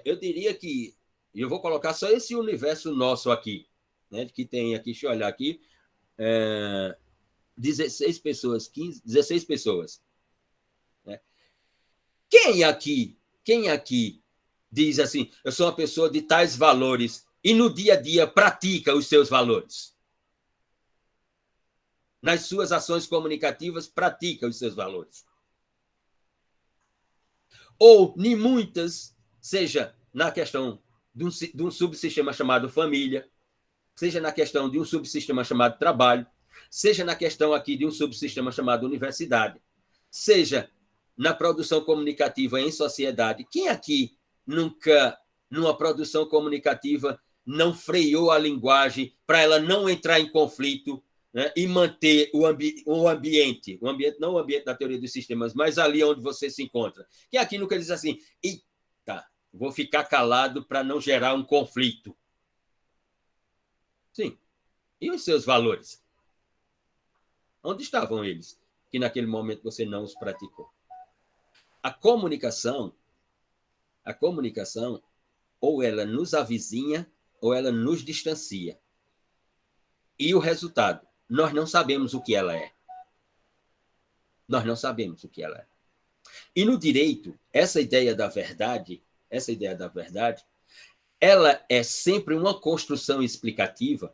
eu diria que, eu vou colocar só esse universo nosso aqui, né, que tem aqui, deixa eu olhar aqui, 16 pessoas, 16 pessoas. Né? Quem aqui diz assim, eu sou uma pessoa de tais valores, e no dia a dia pratica os seus valores? Nas suas ações comunicativas, pratica os seus valores. Ou, nem muitas, seja na questão de um subsistema chamado família, seja na questão de um subsistema chamado trabalho, seja na questão aqui de um subsistema chamado universidade, seja na produção comunicativa em sociedade. Quem aqui nunca, numa produção comunicativa, não freou a linguagem para ela não entrar em conflito, né, e manter o ambiente, não o ambiente da teoria dos sistemas, mas ali onde você se encontra? Quem aqui nunca diz assim, eita, vou ficar calado para não gerar um conflito? Sim. E os seus valores? Onde estavam eles? Que naquele momento você não os praticou. A comunicação, ou ela nos avizinha, ou ela nos distancia. E o resultado? Nós não sabemos o que ela é. Nós não sabemos o que ela é. E no direito, essa ideia da verdade, ela é sempre uma construção explicativa,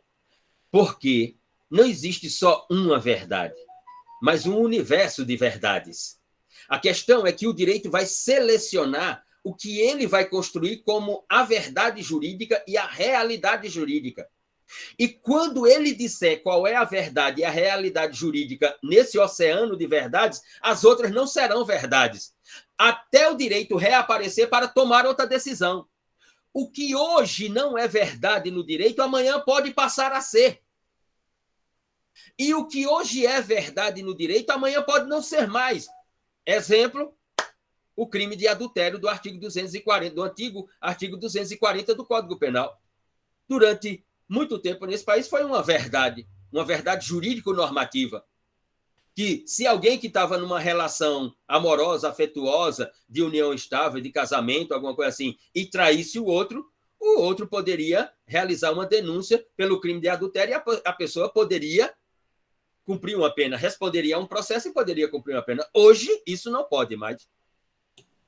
porque não existe só uma verdade, mas um universo de verdades. A questão é que o direito vai selecionar o que ele vai construir como a verdade jurídica e a realidade jurídica. E quando ele disser qual é a verdade e a realidade jurídica nesse oceano de verdades, as outras não serão verdades, até o direito reaparecer para tomar outra decisão. O que hoje não é verdade no direito, amanhã pode passar a ser. E o que hoje é verdade no direito, amanhã pode não ser mais. Exemplo, o crime de adultério do artigo 240, do antigo artigo 240 do Código Penal. Durante muito tempo nesse país foi uma verdade jurídico-normativa, que se alguém que estava numa relação amorosa, afetuosa, de união estável, de casamento, alguma coisa assim, e traísse o outro poderia realizar uma denúncia pelo crime de adultério e a pessoa poderia cumprir uma pena, responderia a um processo e poderia cumprir uma pena. Hoje, isso não pode mais.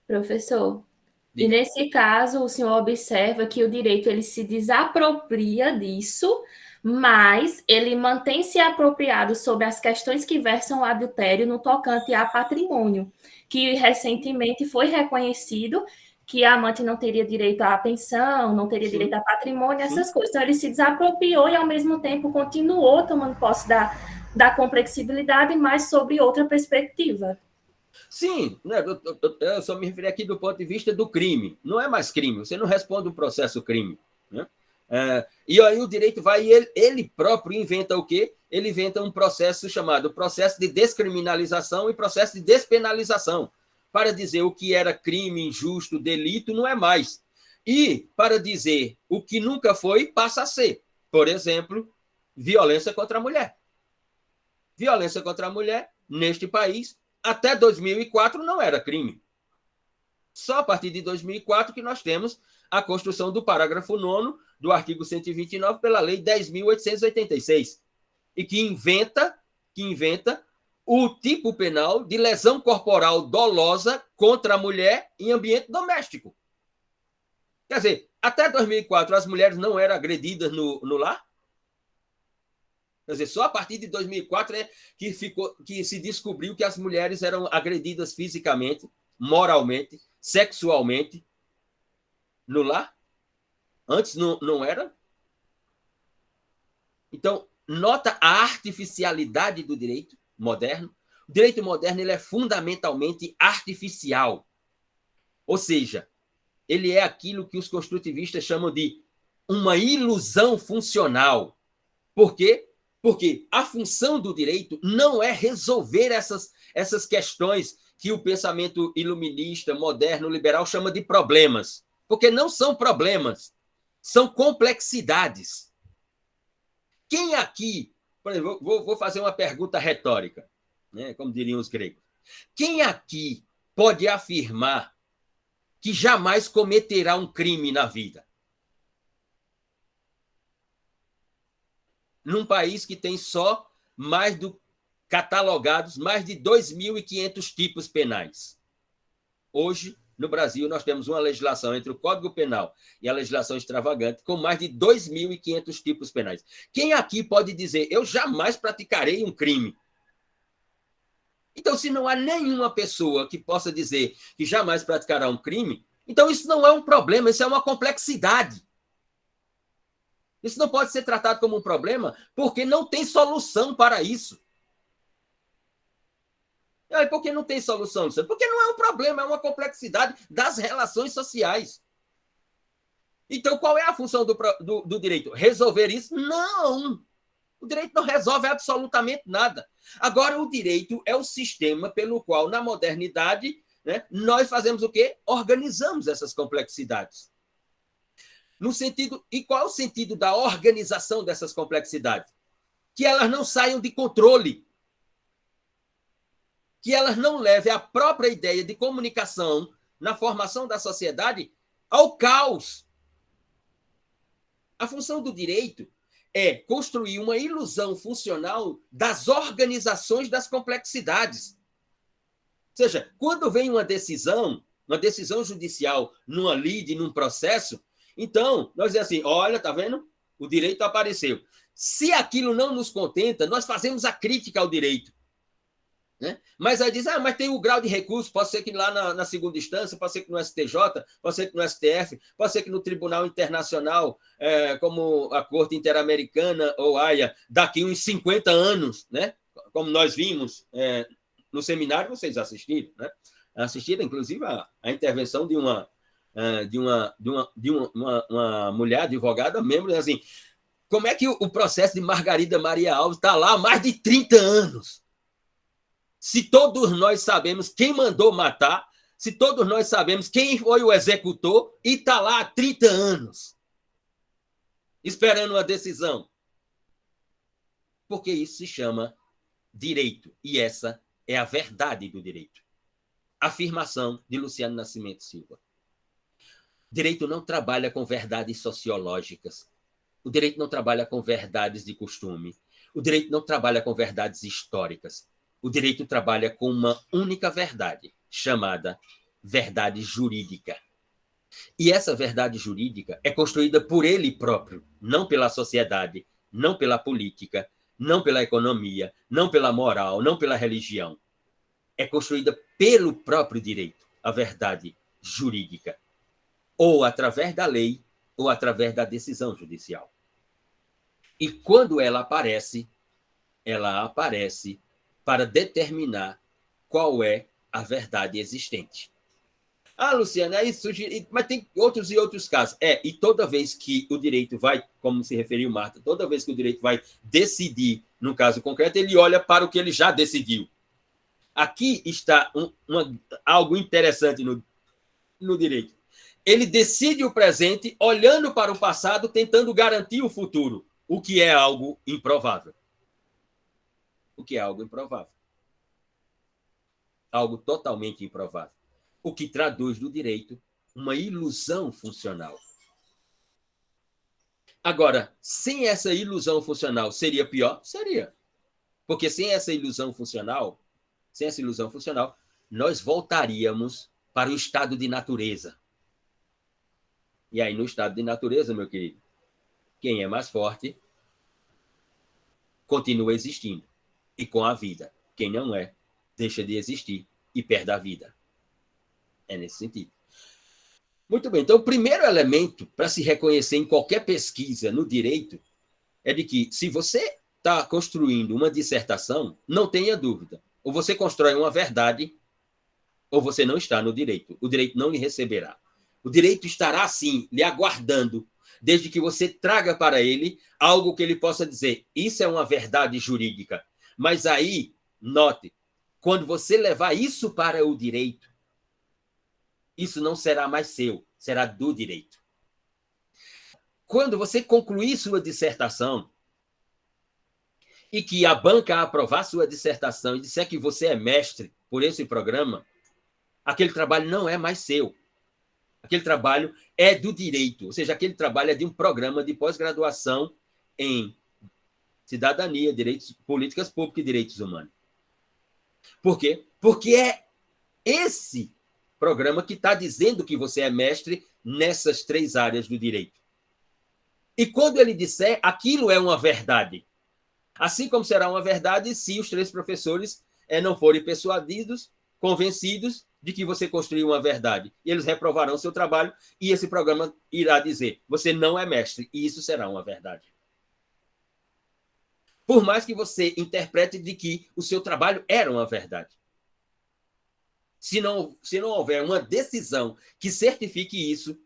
Professor, e nesse caso, o senhor observa que o direito ele se desapropria disso, mas ele mantém-se apropriado sobre as questões que versam o adultério no tocante a patrimônio, que recentemente foi reconhecido que a amante não teria direito à pensão, não teria direito a patrimônio, essas coisas. Então, ele se desapropriou e, ao mesmo tempo, continuou tomando posse da complexibilidade, mas sobre outra perspectiva. Sim, né? Eu só me referi aqui do ponto de vista do crime. Não é mais crime, você não responde um processo crime. Né? E aí o direito vai e ele próprio inventa o quê? Ele inventa um processo chamado processo de descriminalização e processo de despenalização, para dizer o que era crime, injusto, delito, não é mais. E para dizer o que nunca foi, passa a ser. Por exemplo, violência contra a mulher. Violência contra a mulher, neste país, até 2004 não era crime. Só a partir de 2004 que nós temos a construção do parágrafo 9º do artigo 129 pela Lei 10.886, e que inventa o tipo penal de lesão corporal dolosa contra a mulher em ambiente doméstico. Quer dizer, até 2004 as mulheres não eram agredidas no lar? Quer dizer, só a partir de 2004 que se descobriu que as mulheres eram agredidas fisicamente, moralmente, sexualmente no lar? Antes não era? Então, nota a artificialidade do direito moderno. O direito moderno ele é fundamentalmente artificial. Ou seja, ele é aquilo que os construtivistas chamam de uma ilusão funcional. Por quê? Porque a função do direito não é resolver essas questões que o pensamento iluminista, moderno, liberal chama de problemas. Porque não são problemas, são complexidades. Quem aqui, por exemplo, vou fazer uma pergunta retórica, né, como diriam os gregos. Quem aqui pode afirmar que jamais cometerá um crime na vida? Num país que tem só catalogados mais de 2.500 tipos penais. Hoje, no Brasil, nós temos uma legislação entre o Código Penal e a legislação extravagante com mais de 2.500 tipos penais. Quem aqui pode dizer, eu jamais praticarei um crime? Então, se não há nenhuma pessoa que possa dizer que jamais praticará um crime, então isso não é um problema, isso é uma complexidade. Isso não pode ser tratado como um problema porque não tem solução para isso. E por que não tem solução, Luciano? Porque não é um problema, é uma complexidade das relações sociais. Então, qual é a função do direito? Resolver isso? Não! O direito não resolve absolutamente nada. Agora, o direito é o sistema pelo qual, na modernidade, né, nós fazemos o quê? Organizamos essas complexidades. E qual é o sentido da organização dessas complexidades? Que elas não saiam de controle. Que elas não levem a própria ideia de comunicação na formação da sociedade ao caos. A função do direito é construir uma ilusão funcional das organizações das complexidades. Ou seja, quando vem uma decisão judicial numa lide, num processo, então, nós dizemos assim, olha, tá vendo? O direito apareceu. Se aquilo não nos contenta, nós fazemos a crítica ao direito. Né? Mas aí diz, mas tem o grau de recurso, pode ser que lá na segunda instância, pode ser que no STJ, pode ser que no STF, pode ser que no Tribunal Internacional, como a Corte Interamericana ou AIA, daqui uns 50 anos, né? Como nós vimos no seminário, vocês assistiram, né? Assistiram, inclusive, a intervenção de uma mulher advogada, membro, assim, como é que o processo de Margarida Maria Alves está lá há mais de 30 anos? Se todos nós sabemos quem mandou matar, se todos nós sabemos quem foi o executor, e está lá há 30 anos, esperando uma decisão. Porque isso se chama direito, e essa é a verdade do direito. Afirmação de Luciano Nascimento Silva. Direito não trabalha com verdades sociológicas. O direito não trabalha com verdades de costume. O direito não trabalha com verdades históricas. O direito trabalha com uma única verdade, chamada verdade jurídica. E essa verdade jurídica é construída por ele próprio, não pela sociedade, não pela política, não pela economia, não pela moral, não pela religião. É construída pelo próprio direito, a verdade jurídica. Ou através da lei, ou através da decisão judicial. E quando ela aparece para determinar qual é a verdade existente. Luciana, isso mas tem outros e outros casos. E toda vez que o direito vai, como se referiu Marta, toda vez que o direito vai decidir, num caso concreto, ele olha para o que ele já decidiu. Aqui está algo interessante no direito. Ele decide o presente olhando para o passado, tentando garantir o futuro, o que é algo improvável. O que é algo improvável. Algo totalmente improvável. O que traduz do direito uma ilusão funcional. Agora, sem essa ilusão funcional, seria pior? Seria. Porque sem essa ilusão funcional, nós voltaríamos para o estado de natureza. E aí, no estado de natureza, meu querido, quem é mais forte continua existindo e com a vida. Quem não é, deixa de existir e perde a vida. É nesse sentido. Muito bem. Então, o primeiro elemento para se reconhecer em qualquer pesquisa no direito é de que, se você está construindo uma dissertação, não tenha dúvida. Ou você constrói uma verdade, ou você não está no direito. O direito não lhe receberá. O direito estará, sim, lhe aguardando, desde que você traga para ele algo que ele possa dizer, isso é uma verdade jurídica. Mas aí, note, quando você levar isso para o direito, isso não será mais seu, será do direito. Quando você concluir sua dissertação e que a banca aprovar sua dissertação e disser que você é mestre por esse programa, aquele trabalho não é mais seu. Aquele trabalho é do direito, ou seja, aquele trabalho é de um programa de pós-graduação em cidadania, direitos, políticas públicas e direitos humanos. Por quê? Porque é esse programa que está dizendo que você é mestre nessas 3 áreas do direito. E quando ele disser, aquilo é uma verdade. Assim como será uma verdade se os 3 professores não forem persuadidos, convencidos de que você construiu uma verdade. E eles reprovarão o seu trabalho e esse programa irá dizer, você não é mestre, e isso será uma verdade. Por mais que você interprete de que o seu trabalho era uma verdade. Se não houver uma decisão que certifique isso,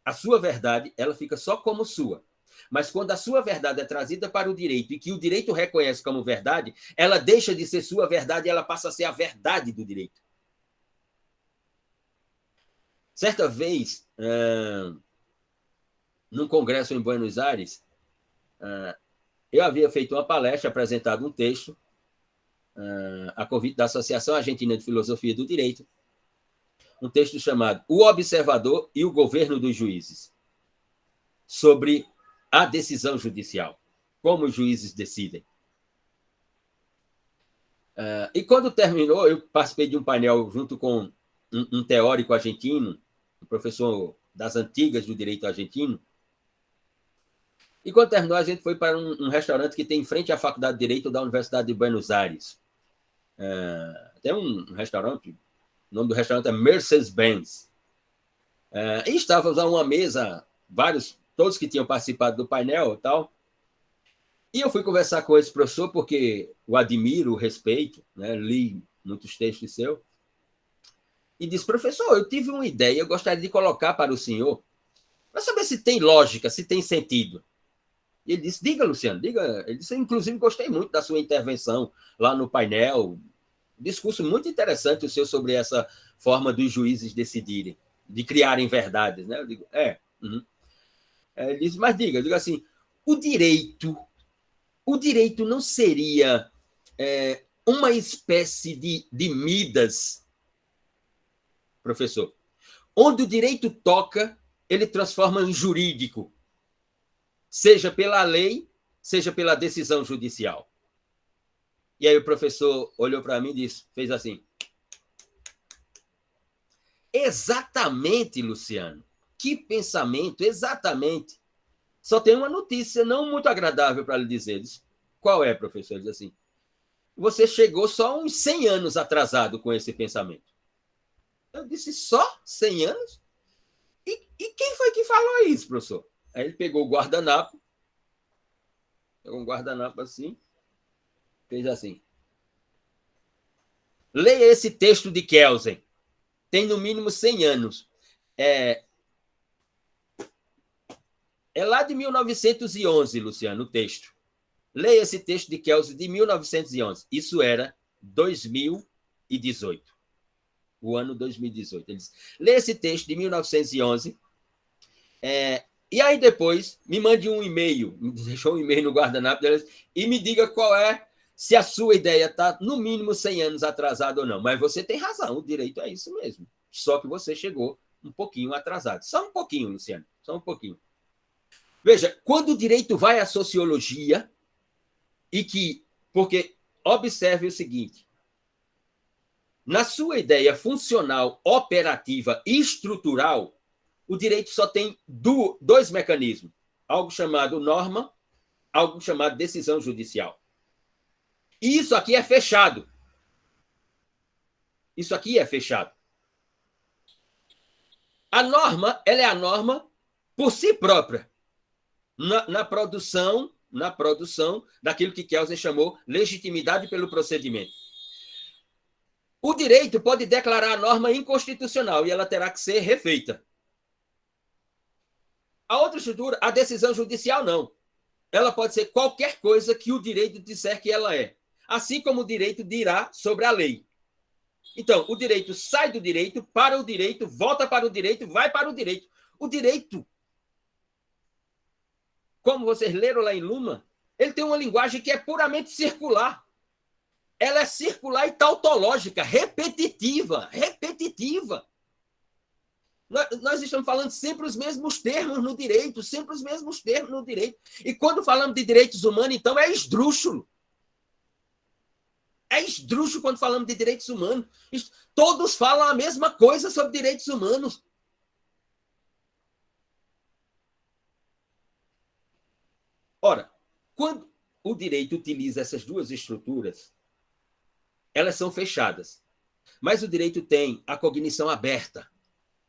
a sua verdade, ela fica só como sua. Mas quando a sua verdade é trazida para o direito e que o direito reconhece como verdade, ela deixa de ser sua verdade e ela passa a ser a verdade do direito. Certa vez, num congresso em Buenos Aires, eu havia feito uma palestra, apresentado um texto, a convite da Associação Argentina de Filosofia do Direito, um texto chamado O Observador e o Governo dos Juízes, sobre a decisão judicial, como os juízes decidem. E quando terminou, eu participei de um painel junto com um teórico argentino, um professor das antigas do direito argentino. E quando terminou, a gente foi para um restaurante que tem em frente à Faculdade de Direito da Universidade de Buenos Aires. Tem um restaurante, o nome do restaurante é Mercedes-Benz. E estávamos a uma mesa, todos que tinham participado do painel e tal. E eu fui conversar com esse professor, porque o admiro, o respeito, né? Li muitos textos seus. E disse, professor, eu tive uma ideia, eu gostaria de colocar para o senhor, para saber se tem lógica, se tem sentido. E ele disse, diga, Luciano, diga. Ele disse, inclusive, gostei muito da sua intervenção lá no painel. Discurso muito interessante o seu sobre essa forma dos juízes decidirem, de criarem verdades. Né? Eu digo, Ele disse, mas diga assim, o direito não seria uma espécie de Midas, professor, onde o direito toca, ele transforma em jurídico, seja pela lei, seja pela decisão judicial. E aí o professor olhou para mim e disse, fez assim. Exatamente, Luciano. Que pensamento, exatamente. Só tem uma notícia não muito agradável para lhe dizer. Disse, qual é, professor? Ele disse assim, você chegou só uns 100 anos atrasado com esse pensamento. Eu disse, só 100 anos? E quem foi que falou isso, professor? Aí ele pegou o guardanapo, assim, fez assim. Leia esse texto de Kelsen. Tem no mínimo 100 anos. É lá de 1911, Luciano, o texto. Leia esse texto de Kelsen de 1911. Isso era 2018. O ano 2018. Ele disse, leia esse texto de 1911. E aí depois me mande um e-mail, me deixou um e-mail no guardanapo e me diga qual é, se a sua ideia está no mínimo 100 anos atrasada ou não. Mas você tem razão, o direito é isso mesmo. Só que você chegou um pouquinho atrasado. Só um pouquinho, Luciano, só um pouquinho. Veja, quando o direito vai à sociologia, porque observe o seguinte. Na sua ideia funcional, operativa e estrutural, o direito só tem dois mecanismos. Algo chamado norma, algo chamado decisão judicial. E isso aqui é fechado. Isso aqui é fechado. A norma, ela é a norma por si própria, na produção daquilo que Kelsen chamou legitimidade pelo procedimento. O direito pode declarar a norma inconstitucional e ela terá que ser refeita. A outra estrutura, a decisão judicial, não. Ela pode ser qualquer coisa que o direito disser que ela é, assim como o direito dirá sobre a lei. Então, o direito sai do direito, para o direito, volta para o direito, vai para o direito. O direito, como vocês leram lá em Luhmann, ele tem uma linguagem que é puramente circular. Ela é circular e tautológica, repetitiva. Nós estamos falando sempre os mesmos termos no direito, sempre os mesmos termos no direito. E quando falamos de direitos humanos, então é esdrúxulo. É esdrúxulo quando falamos de direitos humanos. Todos falam a mesma coisa sobre direitos humanos. Ora, quando o direito utiliza essas duas estruturas, elas são fechadas. Mas o direito tem a cognição aberta.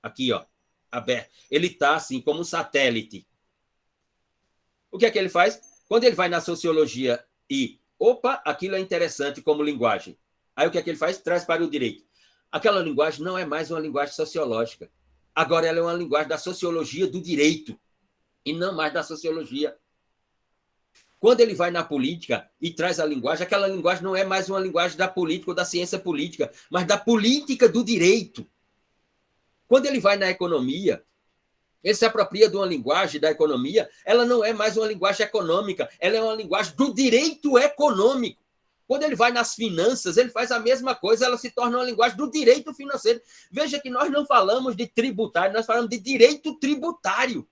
Aqui, ó, aberto. Ele está assim, como um satélite. O que é que ele faz? Quando ele vai na sociologia e, opa, aquilo é interessante como linguagem. Aí o que é que ele faz? Traz para o direito. Aquela linguagem não é mais uma linguagem sociológica. Agora ela é uma linguagem da sociologia do direito e não mais da sociologia. Quando ele vai na política e traz a linguagem, aquela linguagem não é mais uma linguagem da política ou da ciência política, mas da política do direito. Quando ele vai na economia, ele se apropria de uma linguagem da economia, ela não é mais uma linguagem econômica, ela é uma linguagem do direito econômico. Quando ele vai nas finanças, ele faz a mesma coisa, ela se torna uma linguagem do direito financeiro. Veja que nós não falamos de tributário, nós falamos de direito tributário.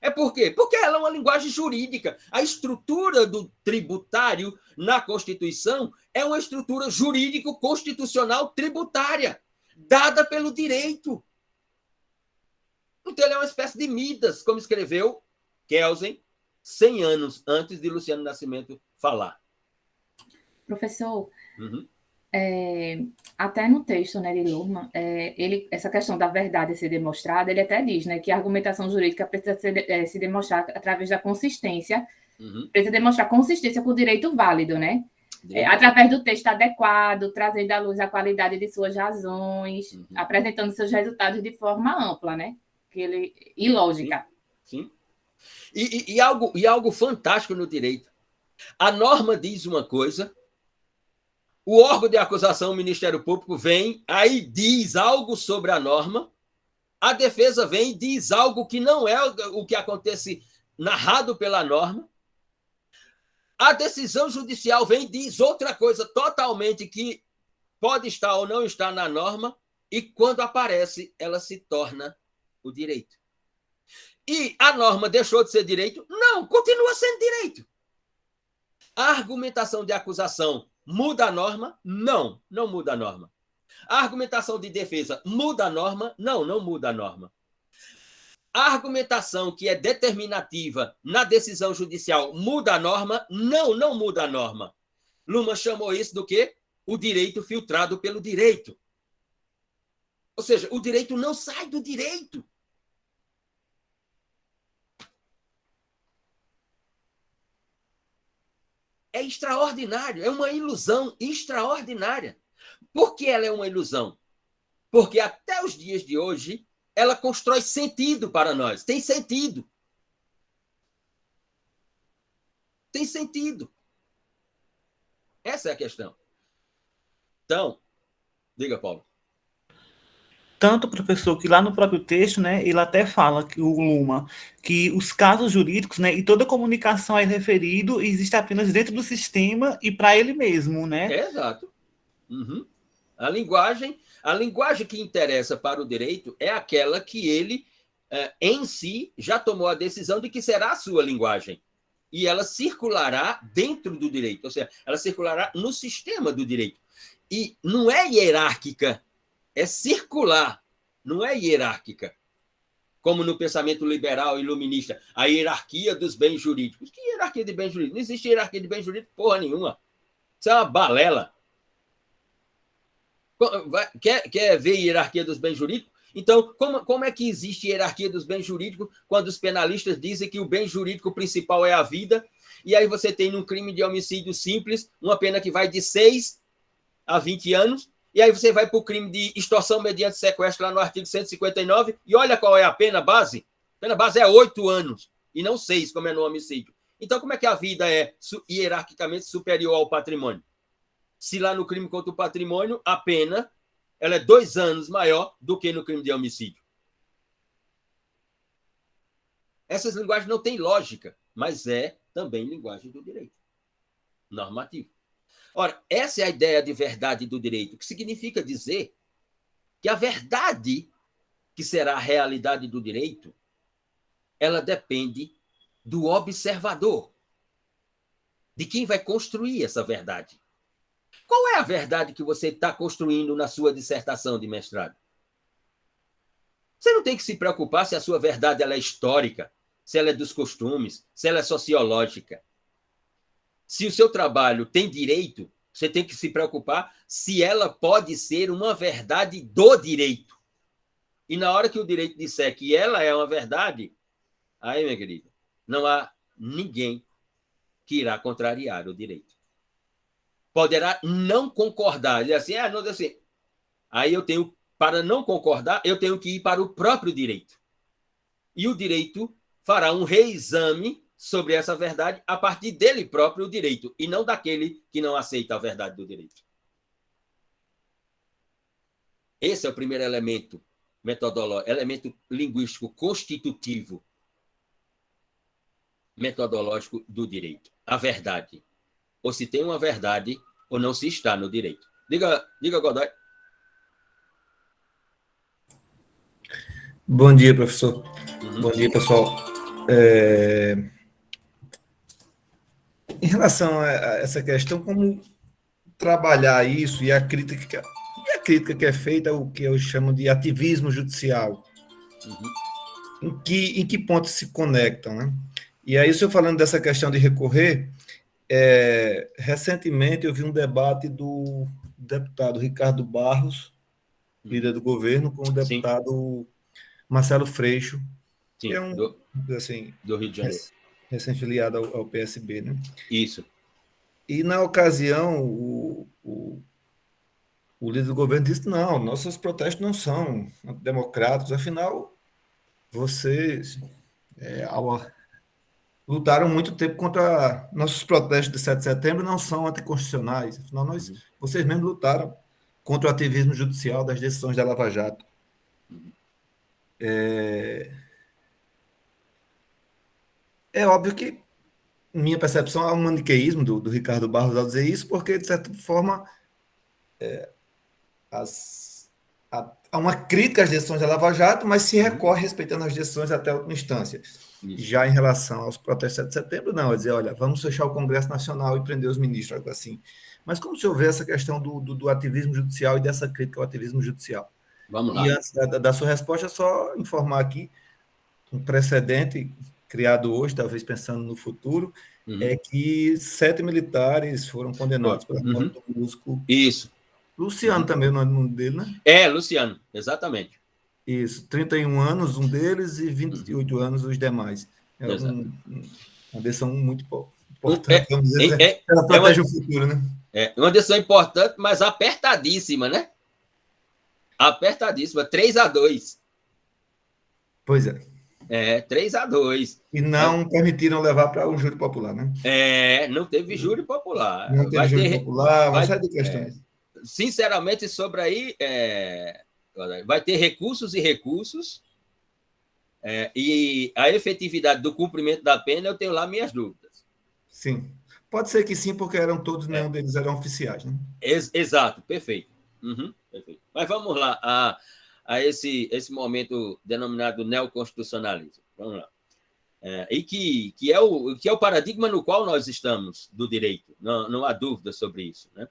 É por quê? Porque ela é uma linguagem jurídica. A estrutura do tributário na Constituição é uma estrutura jurídico-constitucional tributária, dada pelo direito. Então, ele é uma espécie de Midas, como escreveu Kelsen 100 anos antes de Luciano Nascimento falar. Professor, até no texto, né, de Luhmann, essa questão da verdade ser demonstrada, ele até diz, né, que a argumentação jurídica precisa se demonstrar através da consistência, precisa demonstrar consistência com o direito válido, né? Através do texto adequado, trazendo à luz a qualidade de suas razões, apresentando seus resultados de forma ampla, né? E lógica. Sim. E algo fantástico no direito. A norma diz uma coisa, o órgão de acusação, o Ministério Público, vem, aí diz algo sobre a norma, a defesa vem e diz algo que não é o que acontece narrado pela norma, a decisão judicial vem e diz outra coisa totalmente que pode estar ou não estar na norma, e quando aparece, ela se torna o direito. E a norma deixou de ser direito? Não, continua sendo direito. A argumentação de acusação muda a norma? Não, não muda a norma. A argumentação de defesa muda a norma? Não, não muda a norma. A argumentação que é determinativa na decisão judicial muda a norma? Não, não muda a norma. Luhmann chamou isso do quê? O direito filtrado pelo direito. Ou seja, o direito não sai do direito. É extraordinário, é uma ilusão extraordinária. Por que ela é uma ilusão? Porque até os dias de hoje, ela constrói sentido para nós. Tem sentido. Tem sentido. Essa é a questão. Então, diga, Paulo. Tanto, professor, que lá no próprio texto, né, ele até fala, que o Luhmann, que os casos jurídicos, né, e toda comunicação a ele referido existe apenas dentro do sistema e para ele mesmo, né? Exato. A linguagem que interessa para o direito é aquela que ele, em si, já tomou a decisão de que será a sua linguagem. e ela circulará dentro do direito, ou seja, ela circulará no sistema do direito. E não é hierárquica, é circular, não é hierárquica. Como no pensamento liberal iluminista, a hierarquia dos bens jurídicos. Que hierarquia de bens jurídicos? Não existe hierarquia de bens jurídicos porra nenhuma. Isso é uma balela. Quer ver hierarquia dos bens jurídicos? Então, como é que existe hierarquia dos bens jurídicos quando os penalistas dizem que o bem jurídico principal é a vida, e aí você tem num crime de homicídio simples uma pena que vai de 6 a 20 anos, e aí você vai para o crime de extorsão mediante sequestro lá no artigo 159, e olha qual é a pena base. A pena base é 8 anos, e não 6, como é no homicídio. Então, como é que a vida é hierarquicamente superior ao patrimônio? Se lá no crime contra o patrimônio, a pena ela é 2 anos maior do que no crime de homicídio. Essas linguagens não têm lógica, mas é também linguagem do direito normativo. Ora, essa é a ideia de verdade do direito, que significa dizer que a verdade que será a realidade do direito, ela depende do observador, de quem vai construir essa verdade. Qual é a verdade que você está construindo na sua dissertação de mestrado? Você não tem que se preocupar se a sua verdade ela é histórica, se ela é dos costumes, se ela é sociológica. Se o seu trabalho tem direito, você tem que se preocupar se ela pode ser uma verdade do direito. E na hora que o direito disser que ela é uma verdade, aí, minha querida, não há ninguém que irá contrariar o direito. Poderá não concordar, dizer assim, não, assim. Aí eu tenho, para não concordar, eu tenho que ir para o próprio direito. E o direito fará um reexame sobre essa verdade a partir dele próprio, o direito, e não daquele que não aceita a verdade do direito. Esse é o primeiro elemento metodológico, elemento linguístico constitutivo metodológico do direito. A verdade. Ou se tem uma verdade, ou não se está no direito. Diga Godoy. Bom dia, professor. Bom dia, pessoal. Em relação a essa questão, como trabalhar isso e a crítica que é feita, o que eu chamo de ativismo judicial, em que pontos se conectam, né? E aí, o senhor falando dessa questão de recorrer, recentemente eu vi um debate do deputado Ricardo Barros, líder do governo, com o deputado Marcelo Freixo, que é do Rio de Janeiro, recém-filiado ao PSB, né? Isso. E na ocasião, o líder do governo disse: não, nossos protestos não são democráticos, afinal, vocês lutaram muito tempo contra nossos protestos de 7 de setembro, não são anticonstitucionais, afinal, vocês mesmos lutaram contra o ativismo judicial das decisões da Lava Jato. É óbvio que minha percepção é um maniqueísmo do Ricardo Barros ao dizer isso, porque, de certa forma, há uma crítica às decisões da Lava Jato, mas se recorre respeitando as decisões até a última instância. Já em relação aos protestos de 7 de setembro, não, é dizer, olha, vamos fechar o Congresso Nacional e prender os ministros, algo assim. Mas como o senhor vê essa questão do ativismo judicial e dessa crítica ao ativismo judicial? Vamos lá. E antes da sua resposta, só informar aqui um precedente criado hoje, talvez pensando no futuro, é que 7 militares foram condenados pela morte do músico. Isso. Luciano também, o nome dele, né? Luciano, exatamente. Isso, 31 anos um deles e 28 anos os demais. É uma decisão muito importante, vamos dizer, ela protege o futuro, né? É uma decisão importante, mas apertadíssima, né? Apertadíssima, 3-2. Pois é. 3-2. E não permitiram levar para o júri popular, né? Não teve júri popular. Não teve júri popular, uma série de questões. Sinceramente, sobre aí, vai ter recursos e recursos, e a efetividade do cumprimento da pena, eu tenho lá minhas dúvidas. Sim. Pode ser que sim, porque eram todos, nenhum deles eram oficiais, né? Exato, perfeito. Perfeito. Mas vamos lá a esse momento denominado neoconstitucionalismo. Vamos lá. E que é o paradigma no qual nós estamos do direito, não há dúvida sobre isso, né?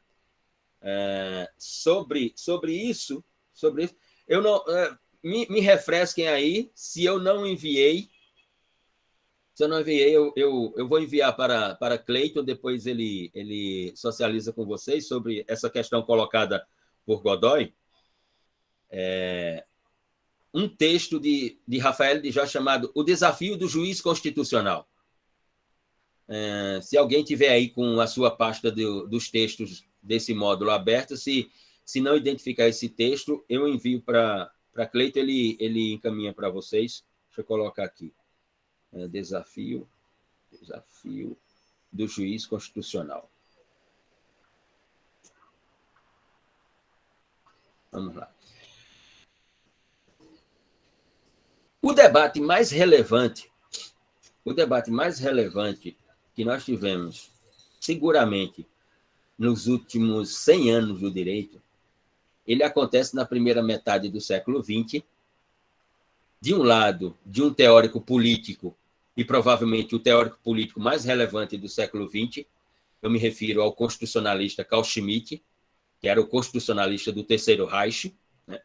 Sobre isso, eu não me refresquem aí, se eu não enviei, eu vou enviar para Cleiton, depois ele socializa com vocês sobre essa questão colocada por Godoy, um texto de Rafael de Jorge chamado O Desafio do Juiz Constitucional. Se alguém tiver aí com a sua pasta dos textos desse módulo aberto, se não identificar esse texto, eu envio para Cleiton, ele encaminha para vocês. Deixa eu colocar aqui. Desafio do Juiz Constitucional. Vamos lá. O debate mais relevante que nós tivemos, seguramente, nos últimos 100 anos do direito, ele acontece na primeira metade do século XX, de um lado, de um teórico político, e provavelmente o teórico político mais relevante do século XX, eu me refiro ao constitucionalista Carl Schmitt, que era o constitucionalista do Terceiro Reich, né?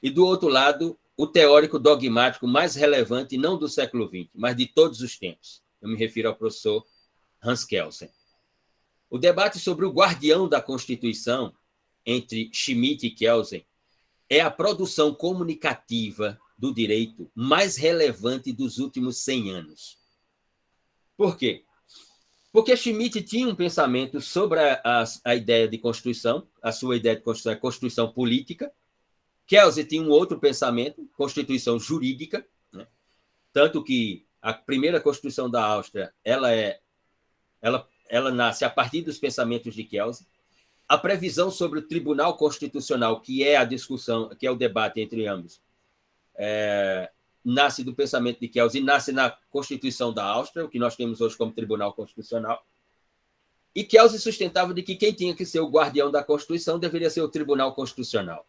E, do outro lado, o teórico dogmático mais relevante, não do século XX, mas de todos os tempos. Eu me refiro ao professor Hans Kelsen. O debate sobre o guardião da Constituição, entre Schmitt e Kelsen, é a produção comunicativa do direito mais relevante dos últimos 100 anos. Por quê? Porque Schmitt tinha um pensamento sobre a ideia de Constituição, a sua ideia de Constituição é Constituição política. Kelsen tinha um outro pensamento, Constituição jurídica, né? Tanto que a primeira Constituição da Áustria ela nasce a partir dos pensamentos de Kelsen. A previsão sobre o Tribunal Constitucional, que é a discussão, que é o debate entre ambos, nasce do pensamento de Kelsen e nasce na Constituição da Áustria, o que nós temos hoje como Tribunal Constitucional. E Kelsen sustentava de que quem tinha que ser o guardião da Constituição deveria ser o Tribunal Constitucional,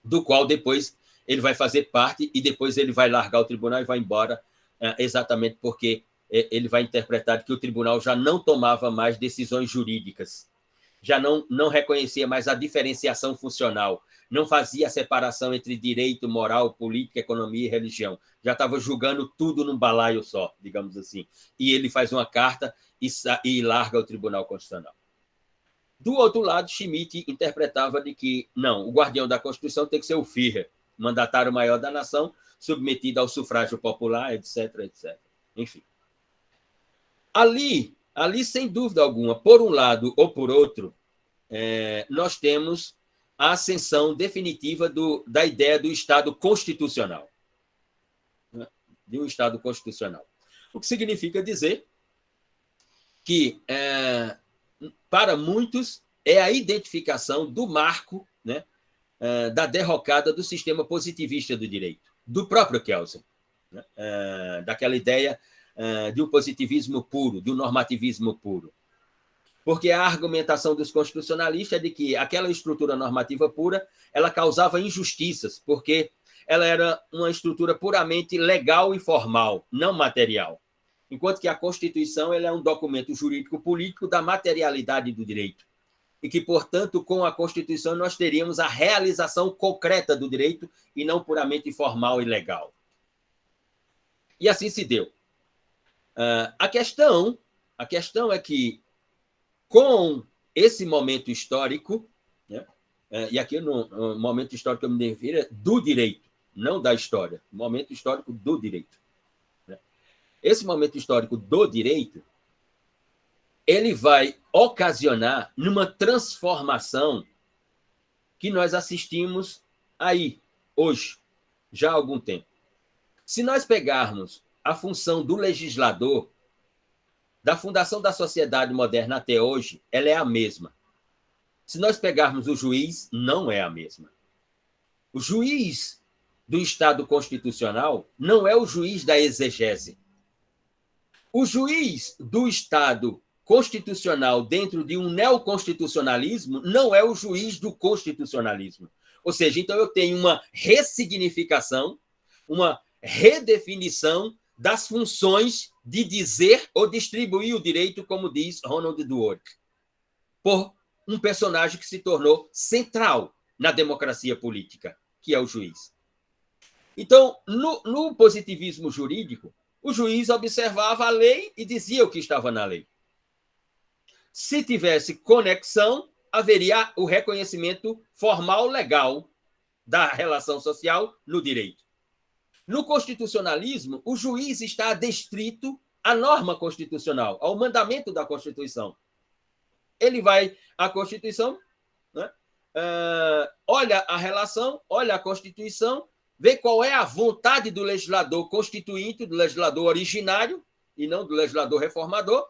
do qual depois ele vai fazer parte e depois ele vai largar o tribunal e vai embora, exatamente porque ele vai interpretar que o tribunal já não tomava mais decisões jurídicas, já não reconhecia mais a diferenciação funcional, não fazia a separação entre direito, moral, política, economia e religião. Já estava julgando tudo num balaio só, digamos assim. E ele faz uma carta e larga o Tribunal Constitucional. Do outro lado, Schmitt interpretava de que, não, o guardião da Constituição tem que ser o Führer, mandatário maior da nação, submetido ao sufrágio popular, etc., etc. Enfim. Ali, sem dúvida alguma, por um lado ou por outro, nós temos a ascensão definitiva da ideia do Estado constitucional. Né? De um Estado constitucional. O que significa dizer que, para muitos, é a identificação do marco, né, da derrocada do sistema positivista do direito, do próprio Kelsen, né? Daquela ideia de um positivismo puro, de um normativismo puro. Porque a argumentação dos constitucionalistas é de que aquela estrutura normativa pura ela causava injustiças, porque ela era uma estrutura puramente legal e formal, não material. Enquanto que a Constituição ela é um documento jurídico-político da materialidade do direito. E que, portanto, com a Constituição nós teríamos a realização concreta do direito e não puramente formal e legal. E assim se deu. A questão é que, com esse momento histórico, né, e aqui no momento histórico eu me refiro do direito, não da história, momento histórico do direito. Né? Esse momento histórico do direito, ele vai ocasionar numa transformação que nós assistimos aí, hoje, já há algum tempo. Se nós pegarmos a função do legislador, da fundação da sociedade moderna até hoje, ela é a mesma. Se nós pegarmos o juiz, não é a mesma. O juiz do Estado constitucional não é o juiz da exegese. O juiz do Estado constitucional dentro de um neoconstitucionalismo não é o juiz do constitucionalismo. Ou seja, então eu tenho uma ressignificação, uma redefinição das funções de dizer ou distribuir o direito, como diz Ronald Dworkin, por um personagem que se tornou central na democracia política, que é o juiz. Então, no positivismo jurídico, o juiz observava a lei e dizia o que estava na lei. Se tivesse conexão, haveria o reconhecimento formal legal da relação social no direito. No constitucionalismo, o juiz está adstrito à norma constitucional, ao mandamento da Constituição. Ele vai à Constituição, né? Olha a relação, olha a Constituição, vê qual é a vontade do legislador constituinte, do legislador originário, e não do legislador reformador,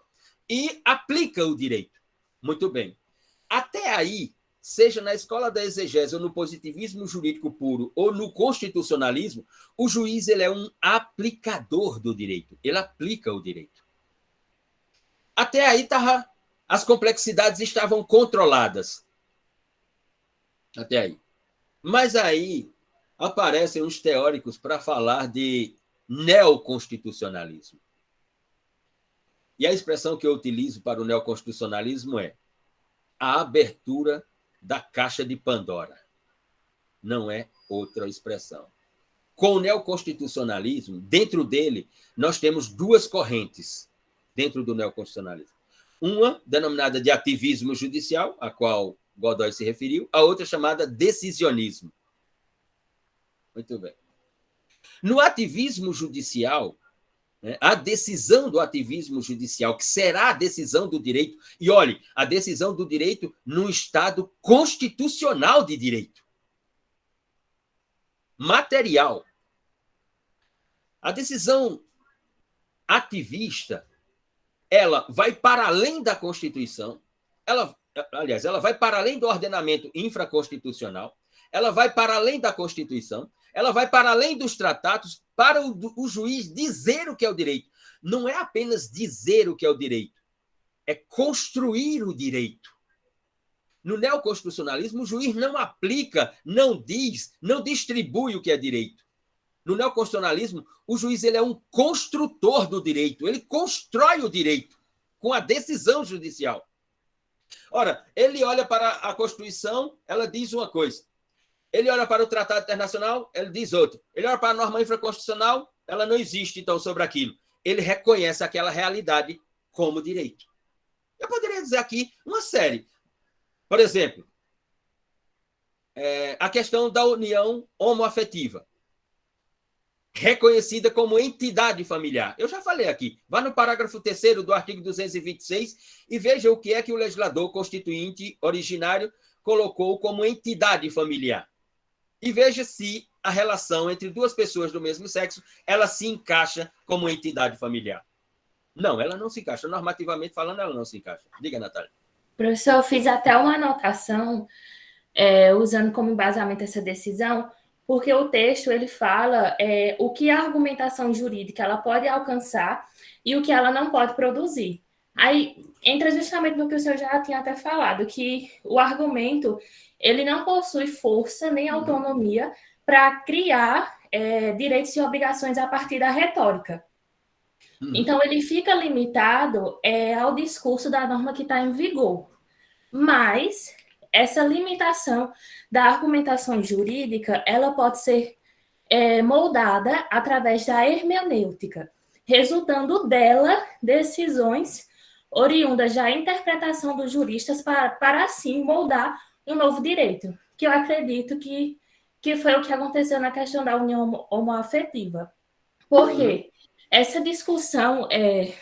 e aplica o direito. Muito bem. Até aí, seja na escola da exegese, ou no positivismo jurídico puro, ou no constitucionalismo, o juiz ele é um aplicador do direito. Ele aplica o direito. Até aí, as complexidades estavam controladas. Até aí. Mas aí aparecem uns teóricos para falar de neoconstitucionalismo. E a expressão que eu utilizo para o neoconstitucionalismo é a abertura da caixa de Pandora. Não é outra expressão. Com o neoconstitucionalismo, dentro dele, nós temos duas correntes dentro do neoconstitucionalismo. Uma denominada de ativismo judicial, a qual Godoy se referiu, a outra chamada decisionismo. Muito bem. No ativismo judicial, a decisão do ativismo judicial, que será a decisão do direito, e olhe, a decisão do direito num Estado constitucional de direito. Material. A decisão ativista, ela vai para além da Constituição, ela vai para além do ordenamento infraconstitucional, ela vai para além da Constituição, ela vai para além dos tratados para o juiz dizer o que é o direito. Não é apenas dizer o que é o direito, é construir o direito. No neoconstitucionalismo, o juiz não aplica, não diz, não distribui o que é direito. No neoconstitucionalismo, o juiz ele é um construtor do direito, ele constrói o direito com a decisão judicial. Ora, ele olha para a Constituição, ela diz uma coisa. Ele olha para o Tratado Internacional, ele diz outra. Ele olha para a norma infraconstitucional, ela não existe, então, sobre aquilo. Ele reconhece aquela realidade como direito. Eu poderia dizer aqui uma série. Por exemplo, a questão da união homoafetiva, reconhecida como entidade familiar. Eu já falei aqui. Vá no parágrafo 3º do artigo 226 e veja o que é que o legislador constituinte originário colocou como entidade familiar. E veja se a relação entre duas pessoas do mesmo sexo, ela se encaixa como entidade familiar. Não, ela não se encaixa. Normativamente falando, ela não se encaixa. Diga, Natália. Professor, eu fiz até uma anotação, usando como embasamento essa decisão, porque o texto ele fala o que a argumentação jurídica ela pode alcançar e o que ela não pode produzir. Aí entra justamente no que o senhor já tinha até falado, que o argumento ele não possui força nem autonomia para criar direitos e obrigações a partir da retórica. Então, ele fica limitado ao discurso da norma que está em vigor. Mas essa limitação da argumentação jurídica, ela pode ser moldada através da hermenêutica, resultando dela decisões oriundas da interpretação dos juristas para assim moldar um novo direito, que eu acredito que foi o que aconteceu na questão da união homoafetiva. Por quê? Essa discussão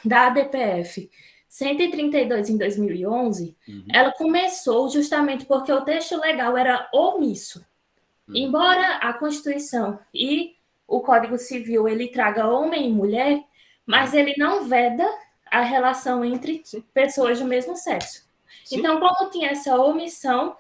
da ADPF 132 em 2011, ela começou justamente porque o texto legal era omisso. Embora a Constituição e o Código Civil ele traga homem e mulher, mas ele não veda a relação entre pessoas do mesmo sexo. Sim. Então, como tinha essa omissão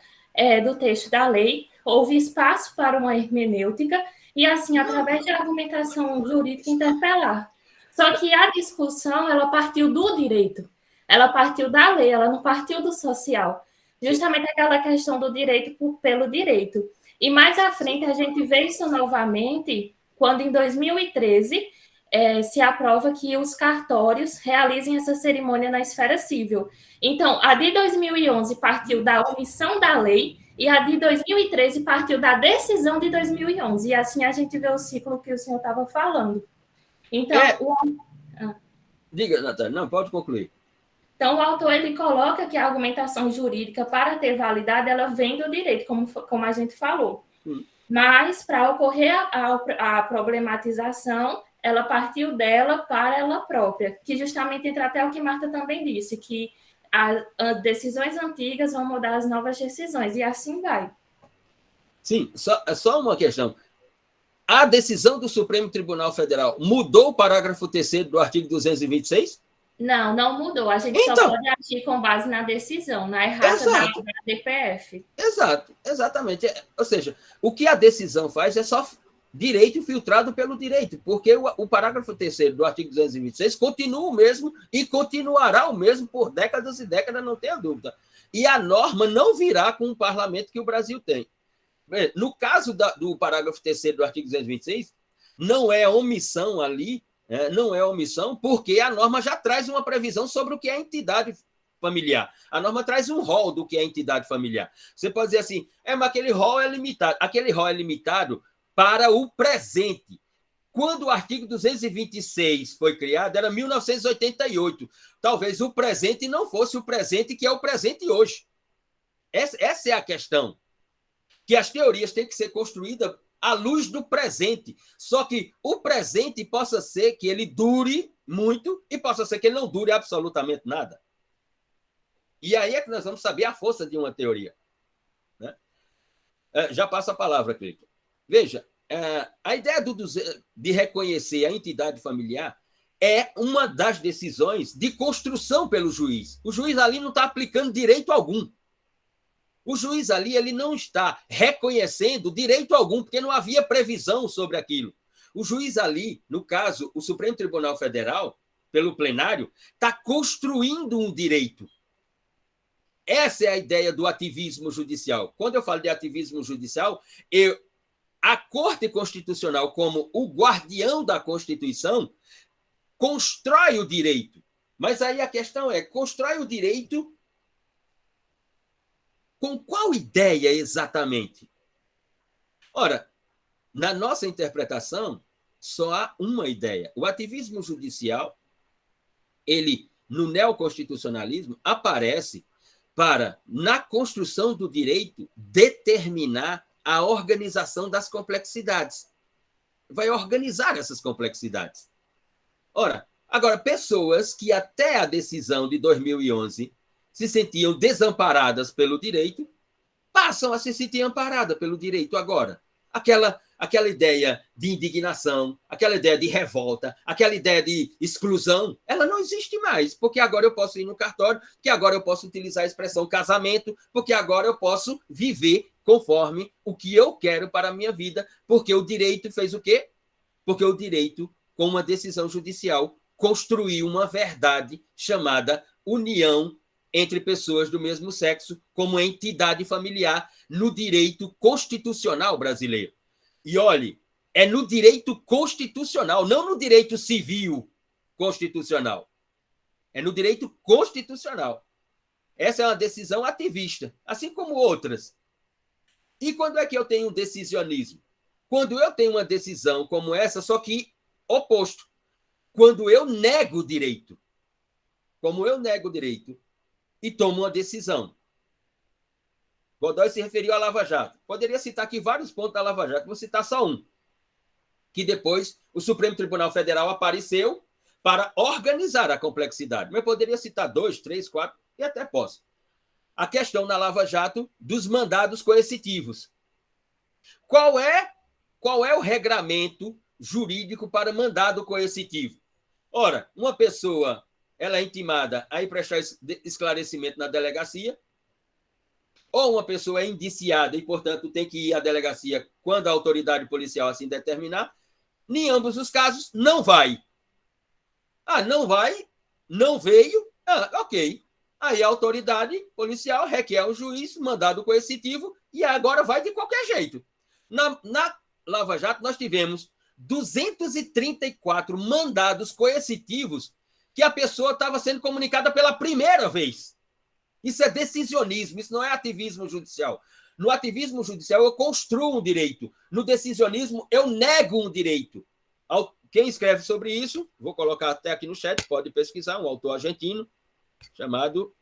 do texto da lei, houve espaço para uma hermenêutica e, assim, através de argumentação jurídica, interpelar. Só que a discussão, ela partiu do direito, ela partiu da lei, ela não partiu do social. Justamente aquela questão do direito pelo direito. E mais à frente, a gente vê isso novamente, quando em 2013, se aprova que os cartórios realizem essa cerimônia na esfera civil. Então, a de 2011 partiu da omissão da lei e a de 2013 partiu da decisão de 2011. E assim a gente vê o ciclo que o senhor estava falando. Então, Diga, Natália. Não, pode concluir. Então, o autor ele coloca que a argumentação jurídica, para ter validade, ela vem do direito, como a gente falou. Mas, para ocorrer a problematização, ela partiu dela para ela própria, que justamente entra até o que Marta também disse, que as decisões antigas vão mudar as novas decisões, e assim vai. Sim, só uma questão. A decisão do Supremo Tribunal Federal mudou o parágrafo 3º do artigo 226? Não, não mudou. A gente só pode agir com base na decisão, na errata da DPF. Exato, exatamente. Ou seja, o que a decisão faz é só direito filtrado pelo direito, porque o parágrafo 3º do artigo 226 continua o mesmo e continuará o mesmo por décadas e décadas, não tenha dúvida. E a norma não virá com o parlamento que o Brasil tem. No caso do parágrafo 3º do artigo 226, não é omissão ali, não é omissão, porque a norma já traz uma previsão sobre o que é entidade familiar. A norma traz um rol do que é entidade familiar. Você pode dizer assim, mas aquele rol é limitado. Aquele rol é limitado para o presente. Quando o artigo 226 foi criado, era 1988. Talvez o presente não fosse o presente que é o presente hoje. Essa é a questão. Que as teorias têm que ser construídas à luz do presente. Só que o presente possa ser que ele dure muito e possa ser que ele não dure absolutamente nada. E aí é que nós vamos saber a força de uma teoria. Né? Já passo a palavra, Cleiton. Veja, a ideia de reconhecer a entidade familiar é uma das decisões de construção pelo juiz. O juiz ali não está aplicando direito algum. O juiz ali ele não está reconhecendo direito algum, porque não havia previsão sobre aquilo. O juiz ali, no caso, o Supremo Tribunal Federal, pelo plenário, está construindo um direito. Essa é a ideia do ativismo judicial. Quando eu falo de ativismo judicial, a Corte Constitucional, como o guardião da Constituição, constrói o direito. Mas aí a questão é, constrói o direito com qual ideia exatamente? Ora, na nossa interpretação, só há uma ideia. O ativismo judicial, ele, no neoconstitucionalismo, aparece para, na construção do direito, determinar a organização das complexidades. Vai organizar essas complexidades. Ora, agora, pessoas que até a decisão de 2011 se sentiam desamparadas pelo direito, passam a se sentir amparadas pelo direito agora. Aquela ideia de indignação, aquela ideia de revolta, aquela ideia de exclusão, ela não existe mais, porque agora eu posso ir no cartório, porque agora eu posso utilizar a expressão casamento, porque agora eu posso viver conforme o que eu quero para a minha vida, porque o direito fez o quê? Porque o direito, com uma decisão judicial, construiu uma verdade chamada união entre pessoas do mesmo sexo como entidade familiar no direito constitucional brasileiro. E olhe, é no direito constitucional, não no direito civil constitucional. É no direito constitucional. Essa é uma decisão ativista, assim como outras. E quando é que eu tenho um decisionismo? Quando eu tenho uma decisão como essa, só que oposto. Quando eu nego o direito. Como eu nego o direito, e toma uma decisão. Godoy se referiu à Lava Jato. Poderia citar aqui vários pontos da Lava Jato, vou citar só um. Que depois o Supremo Tribunal Federal apareceu para organizar a complexidade. Mas poderia citar 2, 3, 4, e até posso. A questão na Lava Jato dos mandados coercitivos. Qual é o regramento jurídico para mandado coercitivo? Ora, uma pessoa ela é intimada a ir prestar esclarecimento na delegacia, ou uma pessoa é indiciada e, portanto, tem que ir à delegacia quando a autoridade policial assim determinar. Em ambos os casos, não vai. Não vai, não veio, ok. Aí a autoridade policial requer ao juiz mandado coercitivo e agora vai de qualquer jeito. Na Lava Jato, nós tivemos 234 mandados coercitivos que a pessoa estava sendo comunicada pela primeira vez. Isso é decisionismo, isso não é ativismo judicial. No ativismo judicial, eu construo um direito. No decisionismo, eu nego um direito. Quem escreve sobre isso, vou colocar até aqui no chat, pode pesquisar, um autor argentino chamado...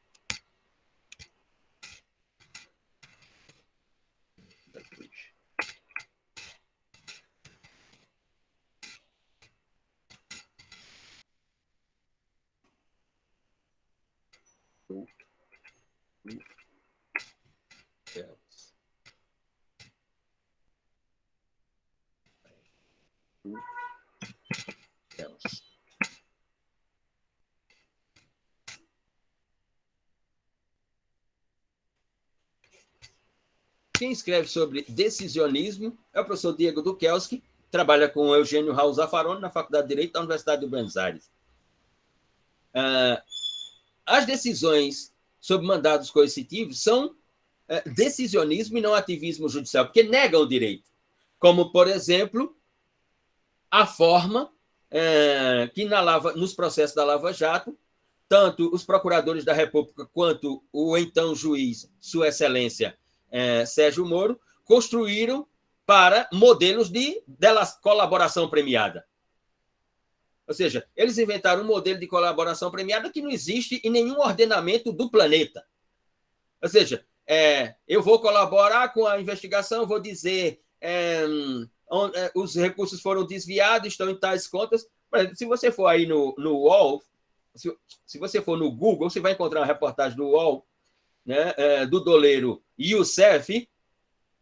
Quem escreve sobre decisionismo é o professor Diego Dukelski, trabalha com o Eugênio Raul Zaffaroni na Faculdade de Direito da Universidade de Buenos Aires. As decisões sobre mandados coercitivos são decisionismo e não ativismo judicial, porque negam o direito. Como, por exemplo, a forma que nos processos da Lava Jato, tanto os procuradores da República quanto o então juiz, Sua Excelência Sérgio Moro, construíram para modelos de colaboração premiada. Ou seja, eles inventaram um modelo de colaboração premiada que não existe em nenhum ordenamento do planeta. Ou seja, eu vou colaborar com a investigação, vou dizer os recursos foram desviados, estão em tais contas. Por exemplo, se você for aí no UOL, se você for no Google, você vai encontrar uma reportagem do UOL, né, do doleiro Youssef,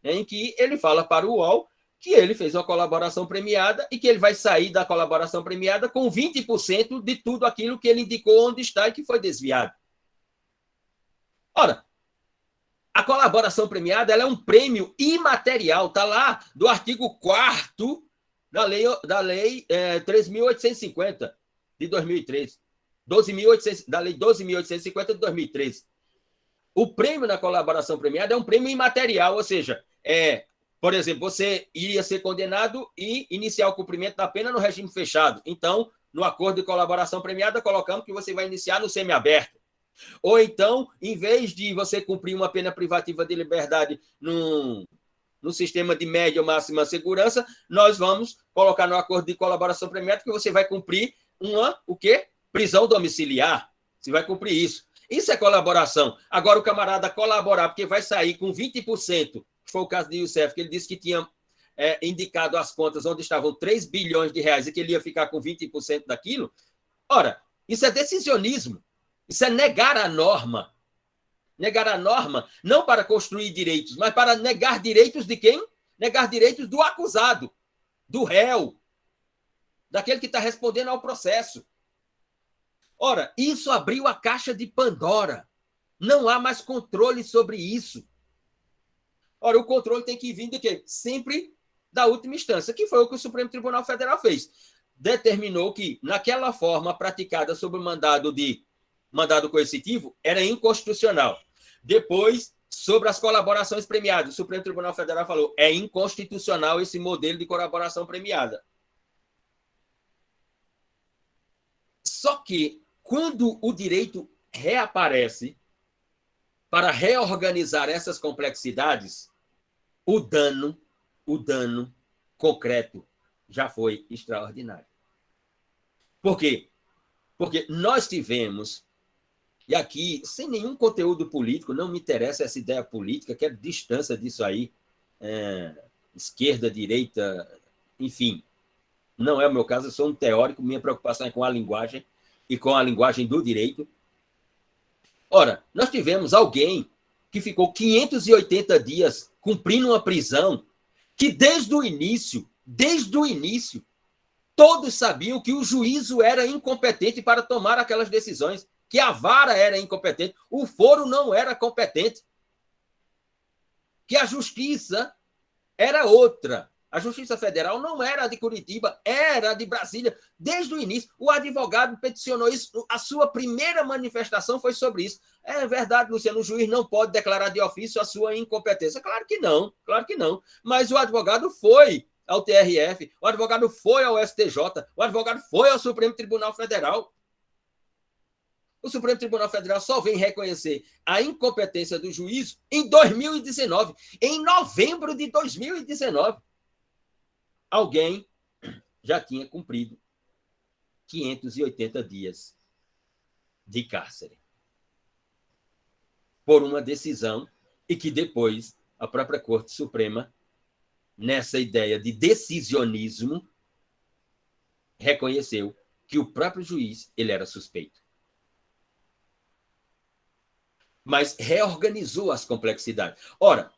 em que ele fala para o UOL que ele fez uma colaboração premiada e que ele vai sair da colaboração premiada com 20% de tudo aquilo que ele indicou onde está e que foi desviado. Ora, a colaboração premiada ela é um prêmio imaterial, está lá do artigo 4º da Lei 3.850 de 2013, da Lei 12.850 de 2013. O prêmio na colaboração premiada é um prêmio imaterial, ou seja, por exemplo, você iria ser condenado e iniciar o cumprimento da pena no regime fechado. Então, no acordo de colaboração premiada, colocamos que você vai iniciar no semiaberto. Ou então, em vez de você cumprir uma pena privativa de liberdade no sistema de média ou máxima segurança, nós vamos colocar no acordo de colaboração premiada que você vai cumprir prisão domiciliar. Você vai cumprir isso. Isso é colaboração. Agora, o camarada colaborar, porque vai sair com 20%, que foi o caso de Youssef, que ele disse que tinha indicado as contas onde estavam 3 bilhões de reais e que ele ia ficar com 20% daquilo. Ora, isso é decisionismo. Isso é negar a norma. Negar a norma não para construir direitos, mas para negar direitos de quem? Negar direitos do acusado, do réu, daquele que está respondendo ao processo. Ora, isso abriu a caixa de Pandora. Não há mais controle sobre isso. Ora, o controle tem que vir de quê? Sempre da última instância, que foi o que o Supremo Tribunal Federal fez. Determinou que, naquela forma praticada sob o mandado coercitivo, era inconstitucional. Depois, sobre as colaborações premiadas, o Supremo Tribunal Federal falou é inconstitucional esse modelo de colaboração premiada. Só que, quando o direito reaparece para reorganizar essas complexidades, o dano concreto já foi extraordinário. Por quê? Porque nós tivemos, e aqui, sem nenhum conteúdo político, não me interessa essa ideia política, quero distância disso aí, esquerda, direita, enfim, não é o meu caso, eu sou um teórico, minha preocupação é com a linguagem e com a linguagem do direito. Ora, nós tivemos alguém que ficou 580 dias cumprindo uma prisão que desde o início, todos sabiam que o juízo era incompetente para tomar aquelas decisões, que a vara era incompetente, o foro não era competente, que a justiça era outra. A Justiça Federal não era a de Curitiba, era a de Brasília. Desde o início, o advogado peticionou isso. A sua primeira manifestação foi sobre isso. É verdade, Luciano, o juiz não pode declarar de ofício a sua incompetência. Claro que não. Mas o advogado foi ao TRF, o advogado foi ao STJ, o advogado foi ao Supremo Tribunal Federal. O Supremo Tribunal Federal só vem reconhecer a incompetência do juízo em 2019, em novembro de 2019. Alguém já tinha cumprido 580 dias de cárcere por uma decisão e que depois a própria Corte Suprema, nessa ideia de decisionismo, reconheceu que o próprio juiz ele era suspeito. Mas reorganizou as complexidades. Ora,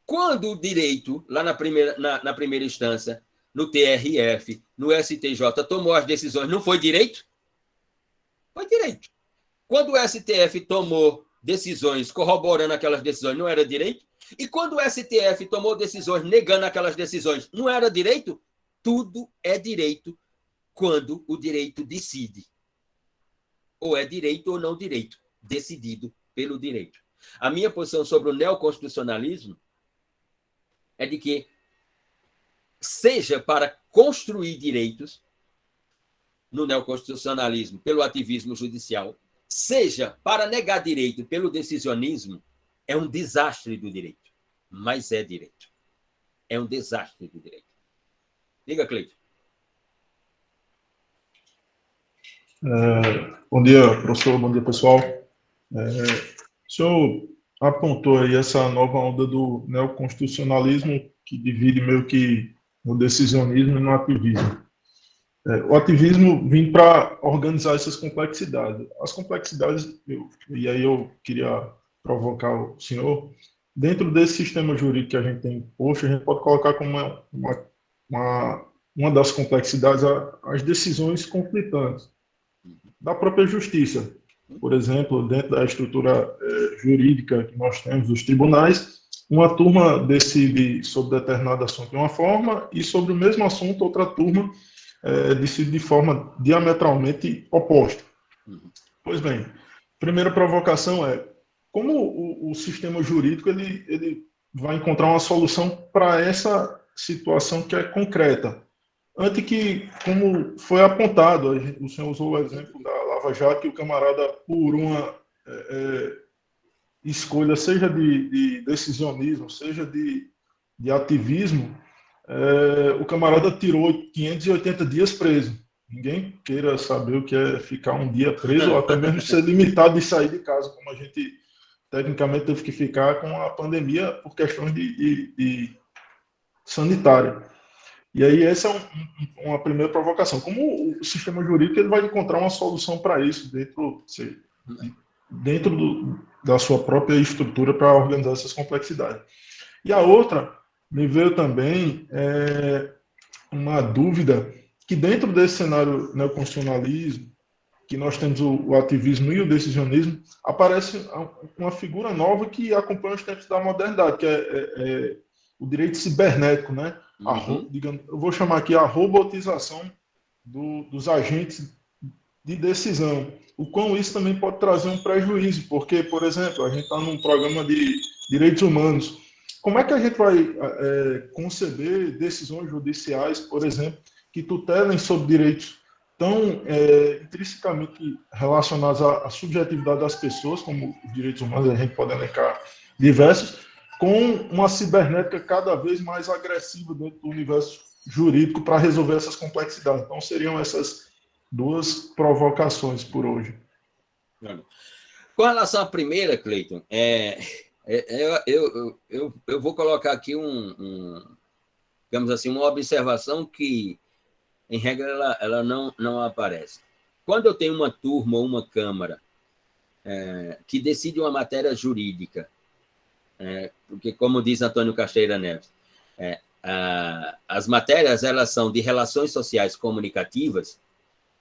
quando o direito, lá na primeira instância, no TRF, no STJ, tomou as decisões, não foi direito? Foi direito. Quando o STF tomou decisões corroborando aquelas decisões, não era direito? E quando o STF tomou decisões negando aquelas decisões, não era direito? Tudo é direito quando o direito decide. Ou é direito ou não direito, decidido pelo direito. A minha posição sobre o neoconstitucionalismo é de que, seja para construir direitos no neoconstitucionalismo pelo ativismo judicial, seja para negar direito pelo decisionismo, é um desastre do direito. Mas é direito. É um desastre do direito. Diga, Cleiton. Bom dia, professor. Bom dia, pessoal. O senhor apontou aí essa nova onda do neoconstitucionalismo que divide meio que no decisionismo e no ativismo. O ativismo vem para organizar essas complexidades. As complexidades, e aí eu queria provocar o senhor, dentro desse sistema jurídico que a gente tem posto, a gente pode colocar como uma das complexidades as decisões conflitantes da própria justiça. Por exemplo, dentro da estrutura jurídica que nós temos, os tribunais, uma turma decide sobre determinado assunto de uma forma e sobre o mesmo assunto outra turma decide de forma diametralmente oposta. Pois bem, primeira provocação é como o sistema jurídico ele vai encontrar uma solução para essa situação que é concreta. Antes que, como foi apontado, o senhor usou o exemplo da Lava Jato, que o camarada, por uma escolha, seja de decisionismo, seja de ativismo, o camarada tirou 580 dias preso. Ninguém queira saber o que é ficar um dia preso, ou até mesmo ser limitado de sair de casa, como a gente tecnicamente teve que ficar com a pandemia por questões de sanitária. E aí essa é uma primeira provocação. Como o sistema jurídico ele vai encontrar uma solução para isso dentro da sua própria estrutura para organizar essas complexidades. E a outra, me veio também uma dúvida que dentro desse cenário neoconstitucionalismo, que nós temos o ativismo e o decisionismo, aparece uma figura nova que acompanha os tempos da modernidade, que é o direito cibernético, né? Eu vou chamar aqui a robotização dos agentes de decisão. O quão isso também pode trazer um prejuízo, porque, por exemplo, a gente está num programa de direitos humanos. Como é que a gente vai conceber decisões judiciais, por exemplo, que tutelem sobre direitos tão intrinsecamente relacionados à subjetividade das pessoas, como os direitos humanos, a gente pode elencar diversos, com uma cibernética cada vez mais agressiva dentro do universo jurídico para resolver essas complexidades. Então, seriam essas duas provocações por hoje. Com relação à primeira, Cleiton, eu vou colocar aqui digamos assim, uma observação que, em regra, ela não aparece. Quando eu tenho uma turma ou uma Câmara que decide uma matéria jurídica, porque, como diz Antônio Caixeira Neves, as matérias elas são de relações sociais comunicativas,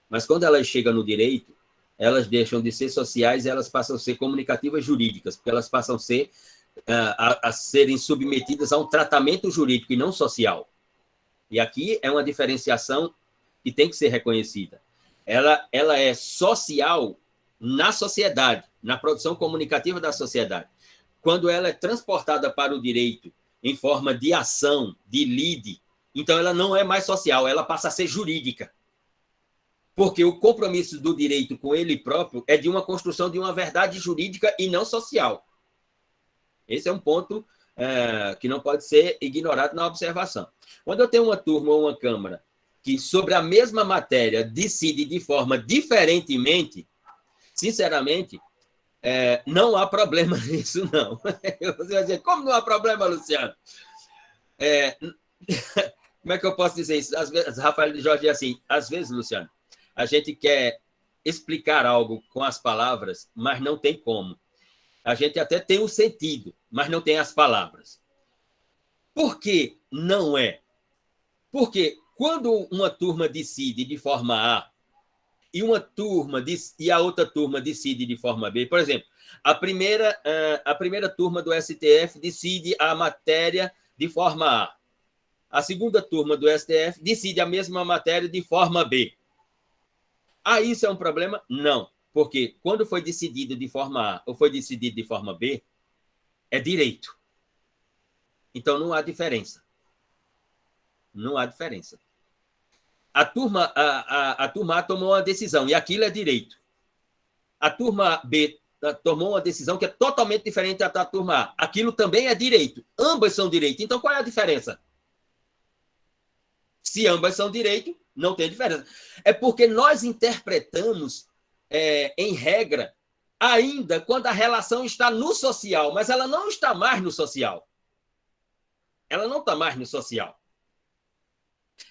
mas quando elas chegam no direito, elas deixam de ser sociais e elas passam a ser comunicativas jurídicas, porque elas passam a serem submetidas a um tratamento jurídico e não social. E aqui é uma diferenciação que tem que ser reconhecida. Ela é social na sociedade, na produção comunicativa da sociedade. Quando ela é transportada para o direito em forma de ação, de lide, então ela não é mais social, ela passa a ser jurídica. Porque o compromisso do direito com ele próprio é de uma construção de uma verdade jurídica e não social. Esse é um ponto que não pode ser ignorado na observação. Quando eu tenho uma turma ou uma câmara que, sobre a mesma matéria, decide de forma diferentemente, sinceramente, não há problema nisso, não. Você vai dizer, como não há problema, Luciano? Como é que eu posso dizer isso? Às vezes, Rafael de Jorge diz assim, às vezes, Luciano, a gente quer explicar algo com as palavras, mas não tem como. A gente até tem o sentido, mas não tem as palavras. Por que não é? Porque quando uma turma decide de forma A e a outra turma decide de forma B, por exemplo, a primeira turma do STF decide a matéria de forma A. A segunda turma do STF decide a mesma matéria de forma B. Isso é um problema? Não. Porque quando foi decidido de forma A ou foi decidido de forma B, é direito. Então, não há diferença. Não há diferença. A turma A tomou uma decisão, e aquilo é direito. A turma B tomou uma decisão que é totalmente diferente da turma A. Aquilo também é direito. Ambas são direito. Então, qual é a diferença? Se ambas são direito, não tem diferença. É porque nós interpretamos, em regra, ainda quando a relação está no social, mas ela não está mais no social. Ela não está mais no social.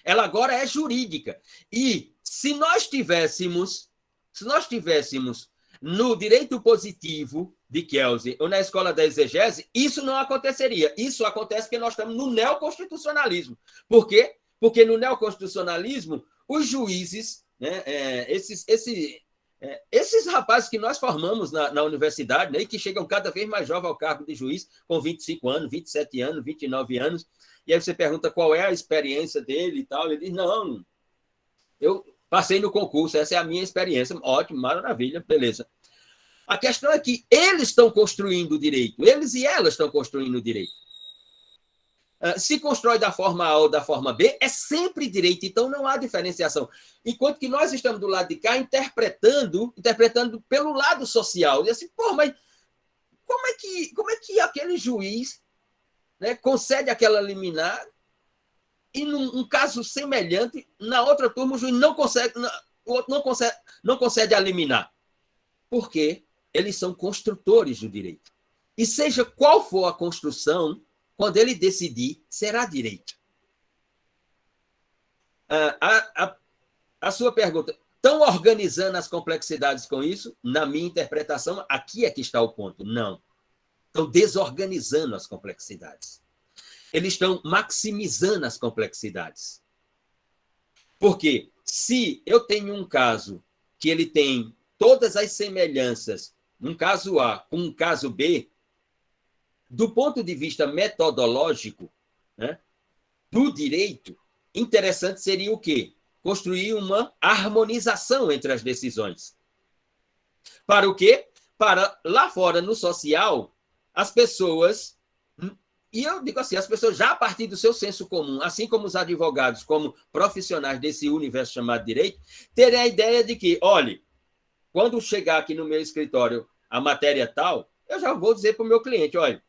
Ela agora é jurídica. E se nós tivéssemos no direito positivo de Kelsey ou na escola da exegese, isso não aconteceria. Isso acontece porque nós estamos no neoconstitucionalismo. Por quê? Porque no neoconstitucionalismo, os juízes, né, esses rapazes que nós formamos na universidade, né, e que chegam cada vez mais jovens ao cargo de juiz, com 25 anos, 27 anos, 29 anos, e aí você pergunta qual é a experiência dele e tal, ele diz, não, eu passei no concurso, essa é a minha experiência, ótimo, maravilha, beleza. A questão é que eles estão construindo o direito, eles e elas estão construindo o direito. Se constrói da forma A ou da forma B, é sempre direito, então não há diferenciação. Enquanto que nós estamos do lado de cá interpretando pelo lado social. E assim, mas como é que aquele juiz, né, concede aquela liminar e num caso semelhante, na outra turma o juiz não concede a liminar? Por quê? Eles são construtores do direito. E seja qual for a construção, quando ele decidir, será direito. A sua pergunta, estão organizando as complexidades com isso? Na minha interpretação, aqui é que está o ponto. Não. Estão desorganizando as complexidades. Eles estão maximizando as complexidades. Porque se eu tenho um caso que ele tem todas as semelhanças, um caso A com um caso B, do ponto de vista metodológico, né, do direito, interessante seria o quê? Construir uma harmonização entre as decisões. Para o quê? Para lá fora, no social, as pessoas, e eu digo assim, as pessoas já a partir do seu senso comum, assim como os advogados, como profissionais desse universo chamado direito, terem a ideia de que, olha, quando chegar aqui no meu escritório a matéria tal, eu já vou dizer para o meu cliente, olha,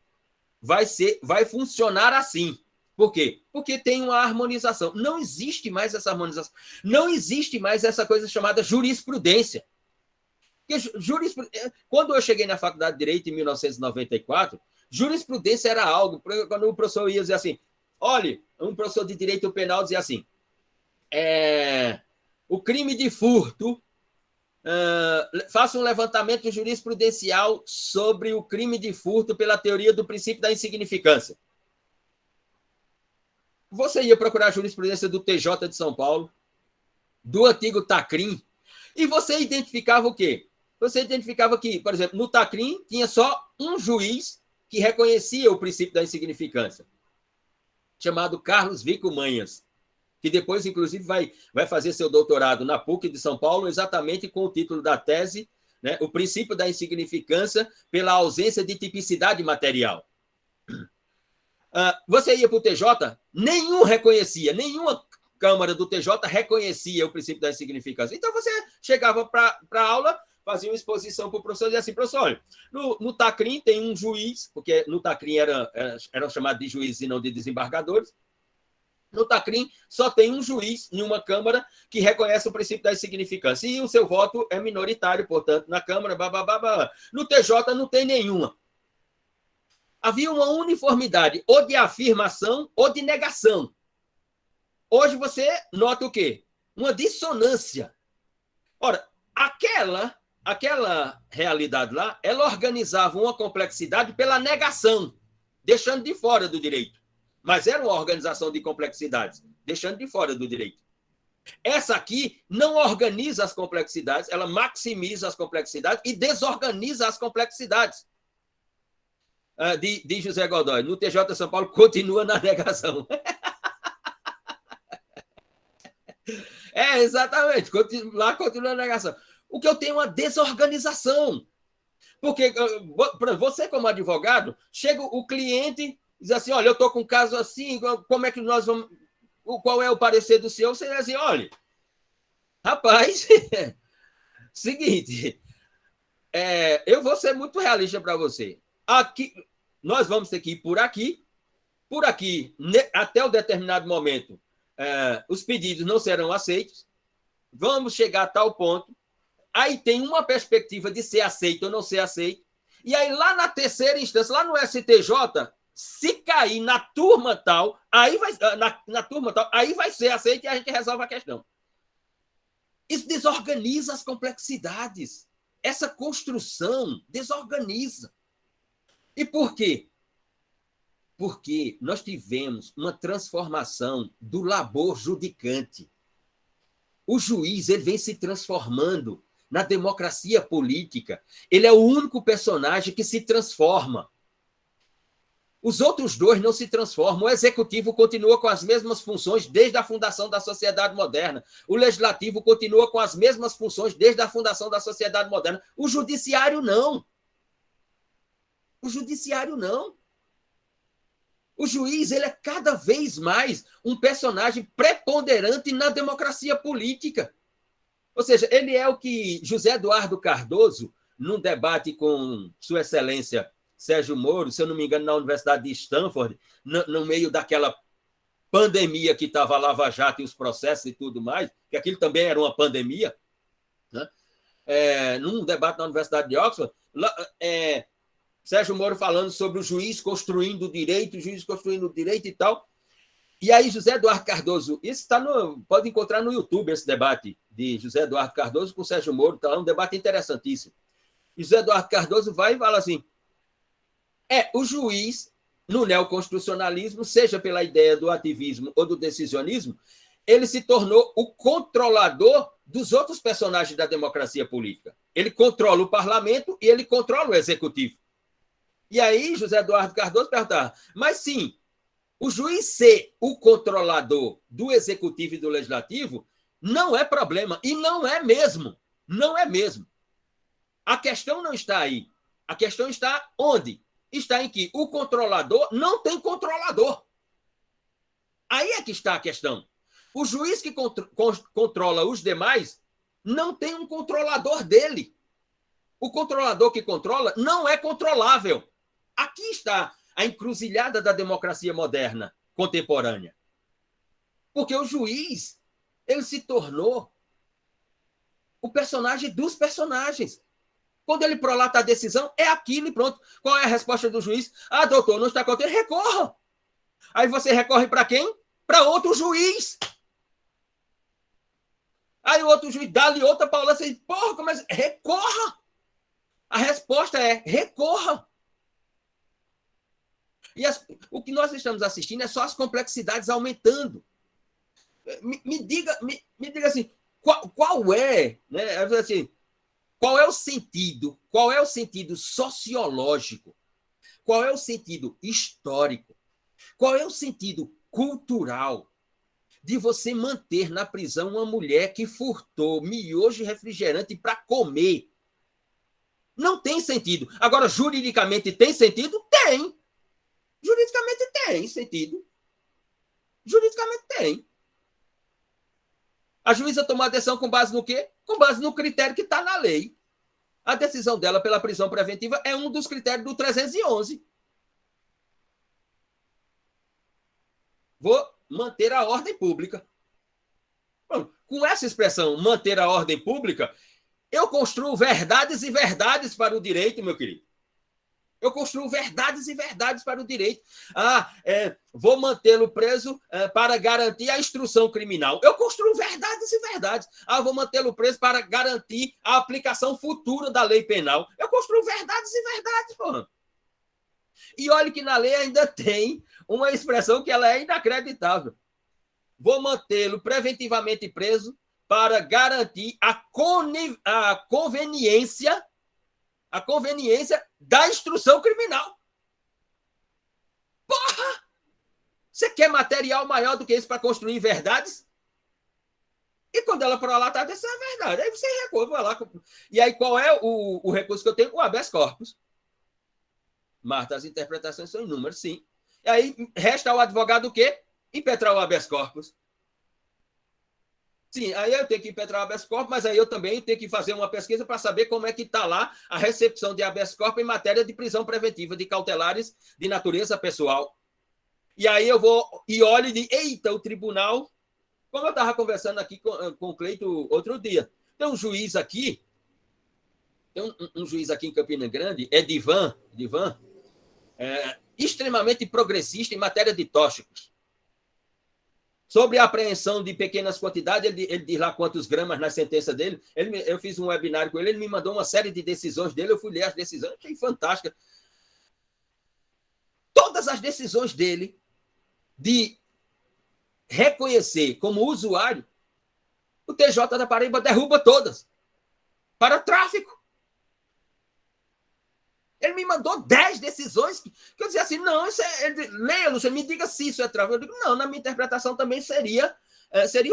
vai funcionar assim. Por quê? Porque tem uma harmonização. Não existe mais essa harmonização. Não existe mais essa coisa chamada jurisprudência. Quando eu cheguei na Faculdade de Direito em 1994, jurisprudência era algo, quando o professor ia dizer assim, olha, um professor de Direito Penal dizia assim, o crime de furto, faça um levantamento jurisprudencial sobre o crime de furto pela teoria do princípio da insignificância. Você ia procurar a jurisprudência do TJ de São Paulo, do antigo TACRIM, e você identificava o quê? Você identificava que, por exemplo, no TACRIM tinha só um juiz que reconhecia o princípio da insignificância, chamado Carlos Vico Manhas, que depois, inclusive, vai fazer seu doutorado na PUC de São Paulo, exatamente com o título da tese, né, o princípio da insignificância pela ausência de tipicidade material. Você ia para o TJ, nenhuma Câmara do TJ reconhecia o princípio da insignificância. Então, você chegava para a aula, fazia uma exposição para o professor e dizia assim, professor, olha, no TACRIM tem um juiz, porque no TACRIM era chamado de juízes e não de desembargadores. No TACRIM só tem um juiz em uma Câmara que reconhece o princípio da insignificância. E o seu voto é minoritário, portanto, na Câmara, No TJ não tem nenhuma. Havia uma uniformidade, ou de afirmação ou de negação. Hoje você nota o quê? Uma dissonância. Ora, aquela realidade lá, ela organizava uma complexidade pela negação, deixando de fora do direito. Mas era uma organização de complexidades, deixando de fora do direito. Essa aqui não organiza as complexidades, ela maximiza as complexidades e desorganiza as complexidades. De José Godoy, no TJ São Paulo, continua na negação. Exatamente, lá continua a negação. O que eu tenho é uma desorganização. Porque você, como advogado, chega o cliente diz assim, olha, eu estou com um caso assim, como é que nós vamos... Qual é o parecer do senhor? Você diz assim, olha, rapaz, seguinte, eu vou ser muito realista para você. Aqui, nós vamos ter que ir por aqui, até um determinado momento, os pedidos não serão aceitos, vamos chegar a tal ponto, aí tem uma perspectiva de ser aceito ou não ser aceito, e aí lá na terceira instância, lá no STJ, se cair na turma tal, aí vai ser aceito e a gente resolve a questão. Isso desorganiza as complexidades. Essa construção desorganiza. E por quê? Porque nós tivemos uma transformação do labor judicante. O juiz ele vem se transformando na democracia política. Ele é o único personagem que se transforma. Os outros dois não se transformam. O executivo continua com as mesmas funções desde a fundação da sociedade moderna. O legislativo continua com as mesmas funções desde a fundação da sociedade moderna. O judiciário não. O judiciário não. O juiz ele é cada vez mais um personagem preponderante na democracia política. Ou seja, ele é o que José Eduardo Cardoso, num debate com Sua Excelência Sérgio Moro, se eu não me engano, na Universidade de Stanford, no meio daquela pandemia que estava a Lava Jato e os processos e tudo mais, que aquilo também era uma pandemia, né? Num debate na Universidade de Oxford, Sérgio Moro falando sobre o juiz construindo o direito e tal. E aí José Eduardo Cardoso, isso pode encontrar no YouTube esse debate de José Eduardo Cardoso com Sérgio Moro, tá lá um debate interessantíssimo. E José Eduardo Cardoso vai e fala assim, o juiz, no neoconstitucionalismo, seja pela ideia do ativismo ou do decisionismo, ele se tornou o controlador dos outros personagens da democracia política. Ele controla o parlamento e ele controla o executivo. E aí, José Eduardo Cardoso perguntava, mas sim, o juiz ser o controlador do executivo e do legislativo não é problema, e não é mesmo. Não é mesmo. A questão não está aí. A questão está onde? Está em que o controlador não tem controlador. Aí é que está a questão. O juiz que controla os demais não tem um controlador dele. O controlador que controla não é controlável. Aqui está a encruzilhada da democracia moderna, contemporânea. Porque o juiz, ele se tornou o personagem dos personagens. Quando ele prolata a decisão, é aquilo e pronto. Qual é a resposta do juiz? Doutor, não está contente, recorra. Aí você recorre para quem? Para outro juiz. Aí o outro juiz dá-lhe outra paulada e diz, como é? Recorra. A resposta é, recorra. E o que nós estamos assistindo é só as complexidades aumentando. Me diga assim, qual é, né? Assim, qual é o sentido? Qual é o sentido sociológico? Qual é o sentido histórico? Qual é o sentido cultural de você manter na prisão uma mulher que furtou miojo e refrigerante para comer? Não tem sentido. Agora, juridicamente tem sentido? Tem. Juridicamente tem sentido. Juridicamente tem. A juíza tomou a decisão com base no quê? Com base no critério que está na lei. A decisão dela pela prisão preventiva é um dos critérios do 311. Vou manter a ordem pública. Bom, com essa expressão, manter a ordem pública, eu construo verdades e verdades para o direito, meu querido. Eu construo verdades e verdades para o direito. Vou mantê-lo preso para garantir a instrução criminal. Eu construo verdades e verdades. Vou mantê-lo preso para garantir a aplicação futura da lei penal. Eu construo verdades e verdades, porra. E olha que na lei ainda tem uma expressão que ela é inacreditável. Vou mantê-lo preventivamente preso para garantir a conveniência da instrução criminal. Porra! Você quer material maior do que isso para construir verdades? E quando ela prolata, essa é a verdade. Aí você recorre, vai lá. E aí qual é o recurso que eu tenho? O habeas corpus. Marta, as interpretações são inúmeras, sim. E aí resta ao advogado o quê? Impetrar o habeas corpus. Sim, aí eu tenho que impetrar o habeas corpus, mas aí eu também tenho que fazer uma pesquisa para saber como é que está lá a recepção de habeas corpus em matéria de prisão preventiva, de cautelares de natureza pessoal. E aí eu vou e olho e digo, eita, o tribunal... Como eu estava conversando aqui com o Cleito outro dia, tem um juiz aqui, um juiz aqui em Campina Grande, é Divan, extremamente progressista em matéria de tóxicos. Sobre a apreensão de pequenas quantidades, ele diz lá quantos gramas na sentença dele. Eu fiz um webinário com ele me mandou uma série de decisões dele, eu fui ler as decisões, achei fantástica. Todas as decisões dele de reconhecer como usuário, o TJ da Paraíba derruba todas para tráfico. Ele me mandou 10 decisões que eu dizia assim, não, isso leia, Luciano, me diga se isso é tráfico. Eu digo, não, na minha interpretação também seria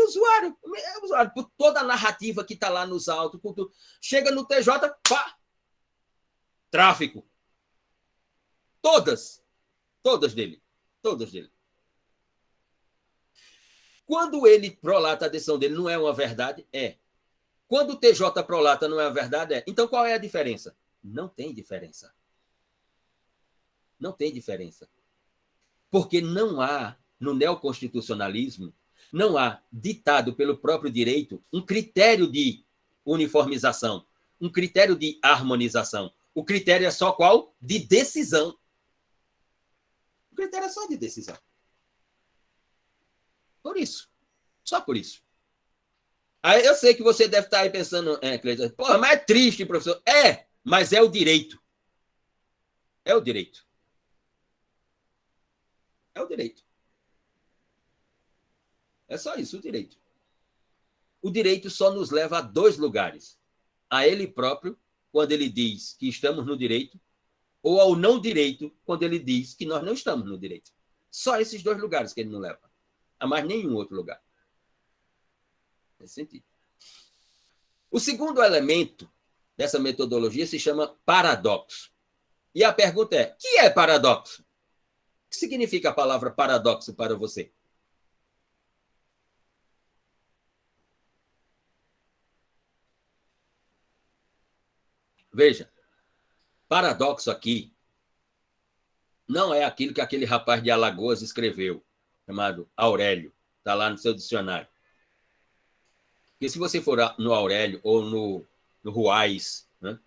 usuário. Usuário, por toda a narrativa que está lá nos autos. Chega no TJ, pá! Tráfico. Todas dele. Quando ele prolata a decisão dele, não é uma verdade? É. Quando o TJ prolata não é uma verdade? É. Então qual é a diferença? Não tem diferença. Não tem diferença. Porque não há, no neoconstitucionalismo, não há, ditado pelo próprio direito, um critério de uniformização, um critério de harmonização. O critério é só qual? De decisão. O critério é só de decisão. Por isso. Só por isso. Aí eu sei que você deve estar aí pensando, Cleiton, porra, mas é triste, professor. É, mas é o direito. É o direito. É o direito. É só isso, o direito. O direito só nos leva a 2 lugares. A ele próprio, quando ele diz que estamos no direito, ou ao não direito, quando ele diz que nós não estamos no direito. Só esses 2 lugares que ele não leva. A mais nenhum outro lugar. Nesse sentido. O segundo elemento dessa metodologia se chama paradoxo. E a pergunta é, o que é paradoxo? O que significa a palavra paradoxo para você? Veja, paradoxo aqui não é aquilo que aquele rapaz de Alagoas escreveu, chamado Aurélio, está lá no seu dicionário. Porque se você for no Aurélio ou no Ruais, né,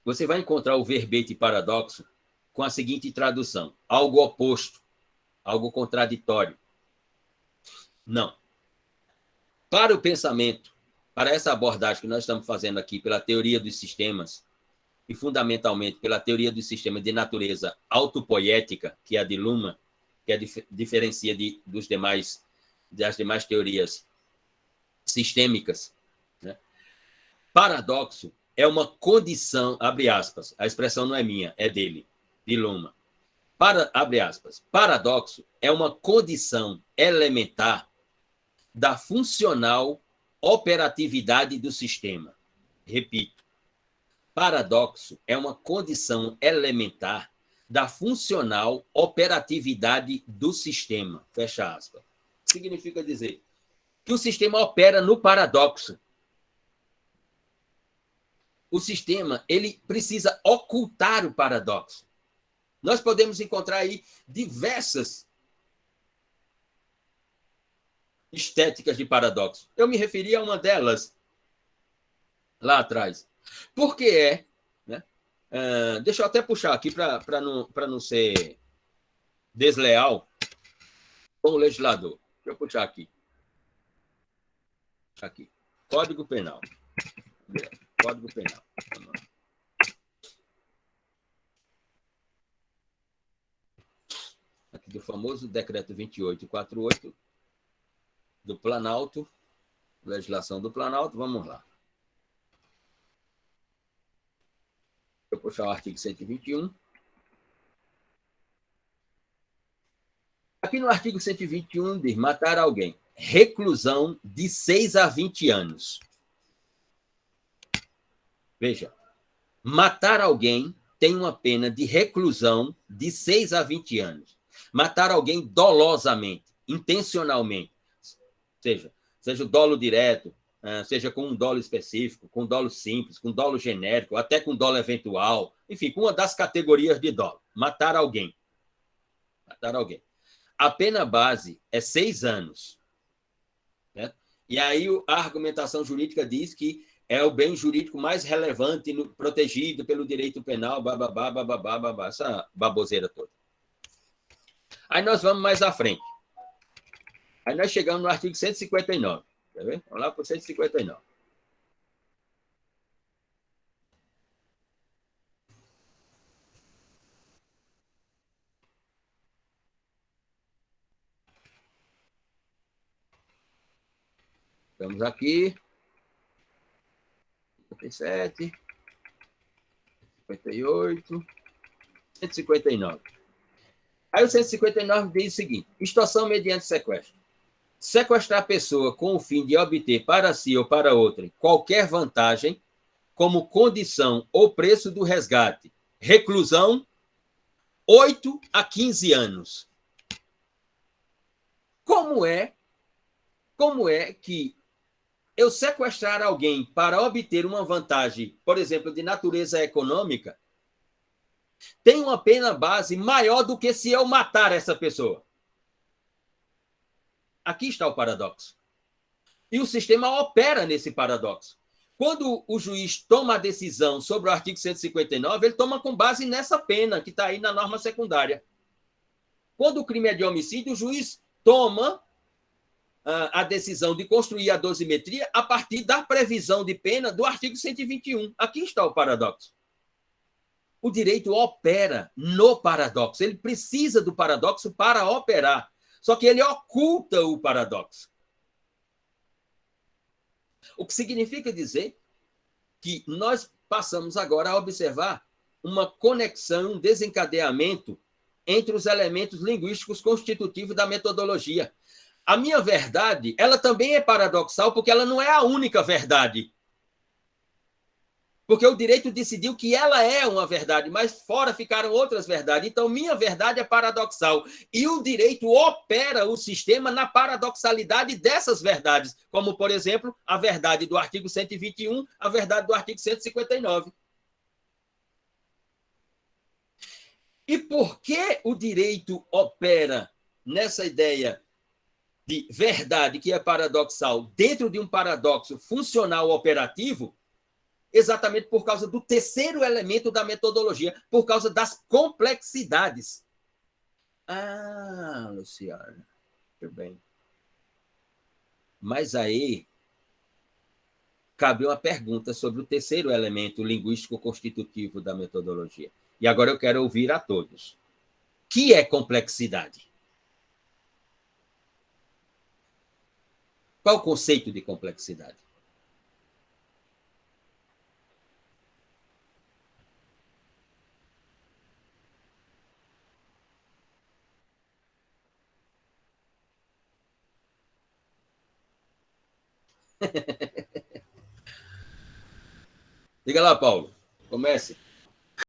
você vai encontrar o verbete paradoxo com a seguinte tradução: algo oposto, algo contraditório. Não. Para o pensamento, para essa abordagem que nós estamos fazendo aqui pela teoria dos sistemas, e fundamentalmente pela teoria dos sistemas de natureza autopoética, que é a de Luhmann, que diferencia das demais teorias sistêmicas, né? Paradoxo é uma condição, abre aspas, a expressão não é minha, é dele, de Luhmann. Abre aspas, paradoxo é uma condição elementar da funcional operatividade do sistema. Repito, paradoxo é uma condição elementar da funcional operatividade do sistema. Fecha aspas. Significa dizer que o sistema opera no paradoxo. O sistema ele precisa ocultar o paradoxo. Nós podemos encontrar aí diversas estéticas de paradoxo. Eu me referi a uma delas lá atrás. Por que é? Né? Deixa eu até puxar aqui para não ser desleal com o legislador. Deixa eu puxar aqui. Aqui. Código Penal. Código Penal. Aqui do famoso decreto 2848 do Planalto, legislação do Planalto, vamos lá. Vou puxar o artigo 121. Aqui no artigo 121 diz matar alguém. Reclusão de 6 a 20 anos. Veja, matar alguém tem uma pena de reclusão de 6 a 20 anos. Matar alguém dolosamente, intencionalmente, seja o dolo direto, seja com um dolo específico, com dolo simples, com dolo genérico, até com dolo eventual, enfim, com uma das categorias de dolo. Matar alguém. Matar alguém. A pena base é 6 anos. Né? E aí a argumentação jurídica diz que é o bem jurídico mais relevante, protegido pelo direito penal, bababá, essa baboseira toda. Aí nós vamos mais à frente. Aí nós chegamos no artigo 159. Quer ver? Vamos lá para o 159. Estamos aqui. 57, 58, 159. Aí o 159 diz o seguinte: extorsão mediante sequestro. Sequestrar a pessoa com o fim de obter para si ou para outrem qualquer vantagem, como condição ou preço do resgate. Reclusão, 8 a 15 anos. Como é que eu sequestrar alguém para obter uma vantagem, por exemplo, de natureza econômica, tem uma pena base maior do que se eu matar essa pessoa? Aqui está o paradoxo. E o sistema opera nesse paradoxo. Quando o juiz toma a decisão sobre o artigo 159, ele toma com base nessa pena que está aí na norma secundária. Quando o crime é de homicídio, o juiz toma a decisão de construir a dosimetria a partir da previsão de pena do artigo 121. Aqui está o paradoxo. O direito opera no paradoxo. Ele precisa do paradoxo para operar. Só que ele oculta o paradoxo. O que significa dizer que nós passamos agora a observar uma conexão, um desencadeamento entre os elementos linguísticos constitutivos da metodologia. A minha verdade, ela também é paradoxal, porque ela não é a única verdade. Porque o direito decidiu que ela é uma verdade, mas fora ficaram outras verdades. Então, minha verdade é paradoxal. E o direito opera o sistema na paradoxalidade dessas verdades, como, por exemplo, a verdade do artigo 121, a verdade do artigo 159. E por que o direito opera nessa ideia de verdade que é paradoxal dentro de um paradoxo funcional operativo? Exatamente por causa do terceiro elemento da metodologia, por causa das complexidades. Ah, Luciana, muito bem. Mas aí cabe uma pergunta sobre o terceiro elemento linguístico constitutivo da metodologia. E agora eu quero ouvir a todos. O que é complexidade? Qual o conceito de complexidade? Diga lá, Paulo. Comece.